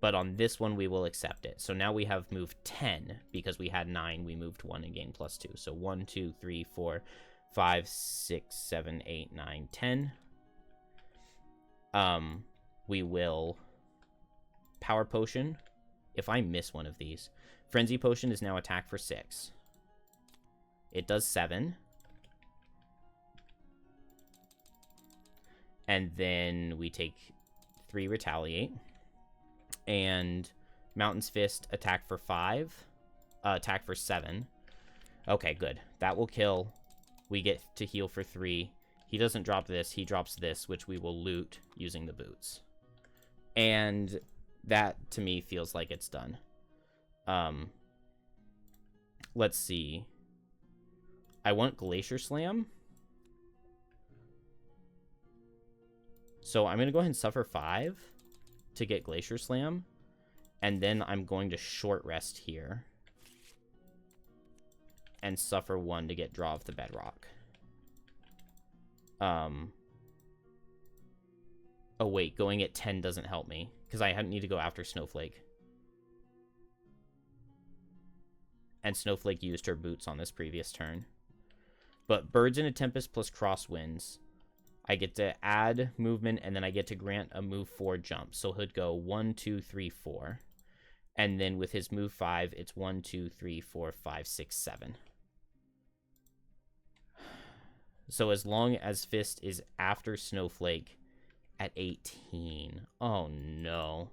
But on this one, we will accept it. So now we have moved 10. Because we had 9, we moved 1 and gained +2. So 1, 2, 3, 4, 5, 6, 7, 8, 9, 10. We will Power Potion. If I miss one of these. Frenzy Potion is now attack for 6. It does 7. And then we take 3 Retaliate. And Mountain's Fist, attack for 5. Attack for 7. Okay, good. That will kill. We get to heal for 3. He doesn't drop this. He drops this, which we will loot using the boots. And that, to me, feels like it's done. Let's see. I want Glacier Slam. So I'm going to go ahead and suffer 5 to get Glacier Slam. And then I'm going to short rest here. And suffer 1 to get Draw of the Bedrock. Oh, wait. Going at 10 doesn't help me. Because I need to go after Snowflake. And Snowflake used her boots on this previous turn. But Birds in a Tempest plus Crosswinds. I get to add movement, and then I get to grant a move 4 jump. So he'd go 1, 2, 3, 4. And then with his move 5, it's 1, 2, 3, 4, 5, 6, 7. So as long as Fist is after Snowflake at 18. Oh, no.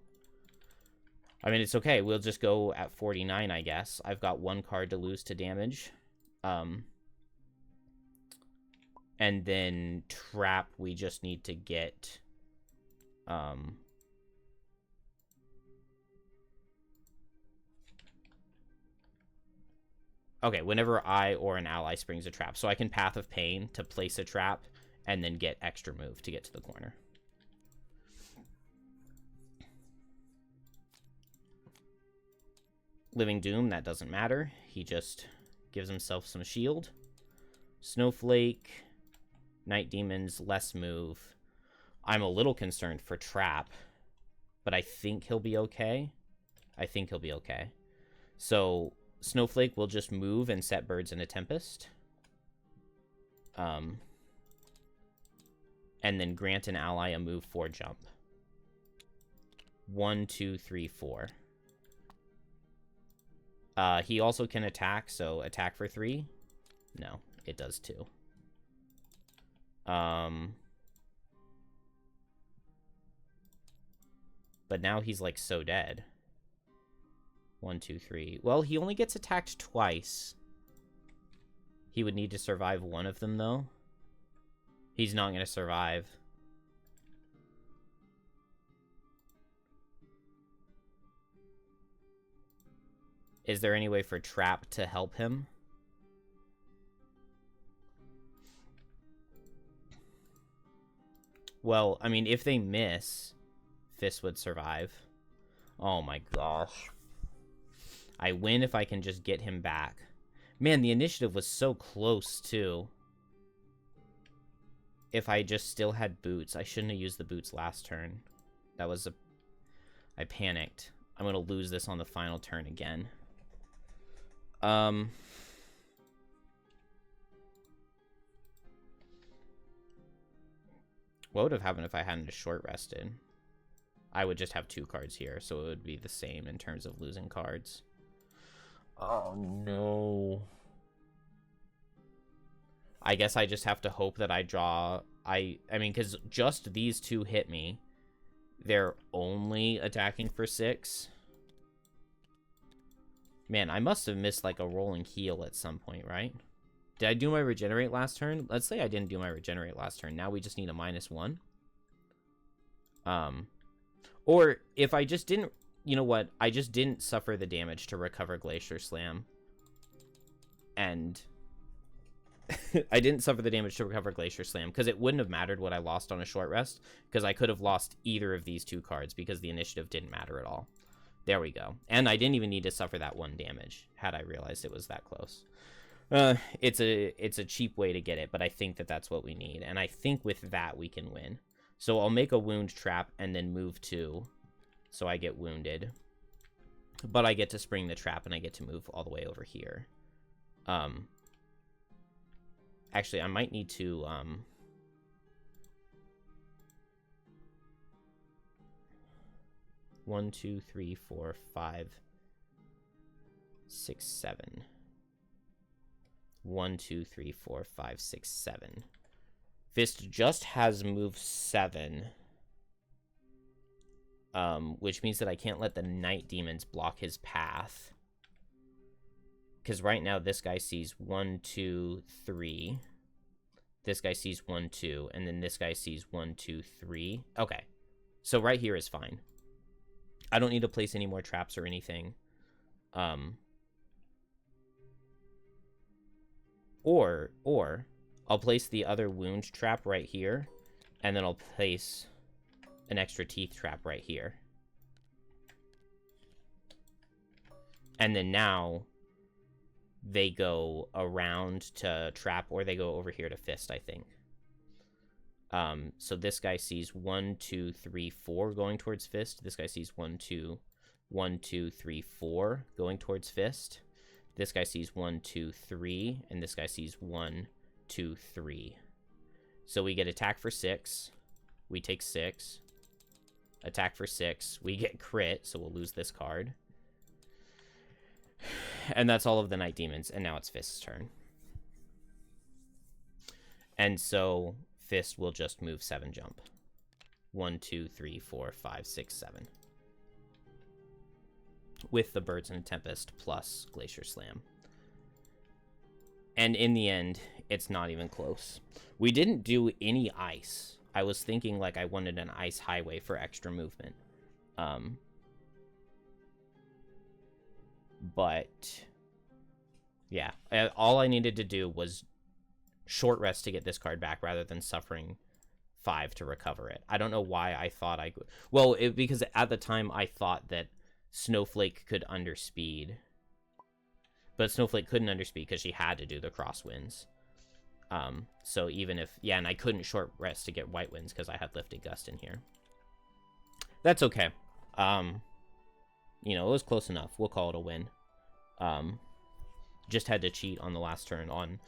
I mean, it's okay. We'll just go at 49, I guess. I've got 1 card to lose to damage. And then Trap, we just need to get... Okay, whenever I or an ally springs a trap. So I can Path of Pain to place a trap and then get extra move to get to the corner. Living Doom, that doesn't matter. He just gives himself some shield. Snowflake, Night Demons, less move. I'm a little concerned for Trap, but I think he'll be okay. I think he'll be okay. So Snowflake will just move and set Birds in a Tempest. And then grant an ally a move 4 jump. 1, 2, 3, 4. He also can attack, so attack for 3. No, it does 2. But now he's like so dead. 1, 2, 3. Well, he only gets attacked twice. He would need to survive one of them, though. He's not going to survive. Is there any way for Trap to help him? Well, I mean, if they miss, Fist would survive. Oh my gosh. I win if I can just get him back. Man, the initiative was so close, too. If I just still had boots. I shouldn't have used the boots last turn. That was a... I panicked. I'm going to lose this on the final turn again. What would have happened if I hadn't just short rested? I would just have 2 cards here, so it would be the same in terms of losing cards. Oh, no. I guess I just have to hope that I draw... I mean, because just these 2 hit me. They're only attacking for 6. Man, I must have missed, like, a rolling heal at some point, right? Did I do my regenerate last turn? Let's say I didn't do my regenerate last turn. Now we just need a -1. Or if I just didn't... You know what? I just didn't suffer the damage to recover Glacier Slam. And... I didn't suffer the damage to recover Glacier Slam, because it wouldn't have mattered what I lost on a short rest, because I could have lost either of these 2 cards, because the initiative didn't matter at all. There we go. And I didn't even need to suffer that 1 damage, had I realized it was that close. It's a cheap way to get it, but I think that that's what we need, and I think with that we can win. So I'll make a wound trap and then move 2, so I get wounded. But I get to spring the trap, and I get to move all the way over here. Actually, I might need to, 1, 2, 3, 4, 5, 6, 7. 1, 2, 3, 4, 5, 6, 7. Fist just has move 7. Which means that I can't let the Night Demons block his path. Because right now this guy sees 1, 2, 3. This guy sees 1, 2. And then this guy sees 1, 2, 3. Okay. So right here is fine. I don't need to place any more traps or anything. Or I'll place the other wound trap right here. And then I'll place an extra teeth trap right here. And then now they go around to trap, or they go over here to Fist, I think. So this guy sees 1, 2, 3, 4 going towards Fist. This guy sees 1, 2, 1, 2, 3, 4 going towards Fist. This guy sees 1, 2, 3, and this guy sees 1, 2, 3. So we get attack for 6. We take 6. Attack for 6. We get crit, so we'll lose this card. And that's all of the Night Demons, and now it's Fist's turn. And so Fist will just move 7 jump. 1, 2, 3, 4, 5, 6, 7. With the Birds and Tempest plus Glacier Slam. And in the end, it's not even close. We didn't do any ice. I was thinking like I wanted an ice highway for extra movement. But yeah, all I needed to do was short rest to get this card back rather than suffering 5 to recover it. I don't know why I thought I could. Well, because at the time I thought that Snowflake could underspeed. But Snowflake couldn't underspeed because she had to do the crosswinds. So even if... Yeah, and I couldn't short rest to get white winds because I had Lifted Gust in here. That's okay. You know, it was close enough. We'll call it a win. Just had to cheat on the last turn on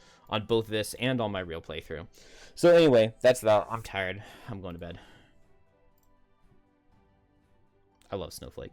both this and on my real playthrough. So anyway, that's that. I'm tired. I'm going to bed. I love Snowflake.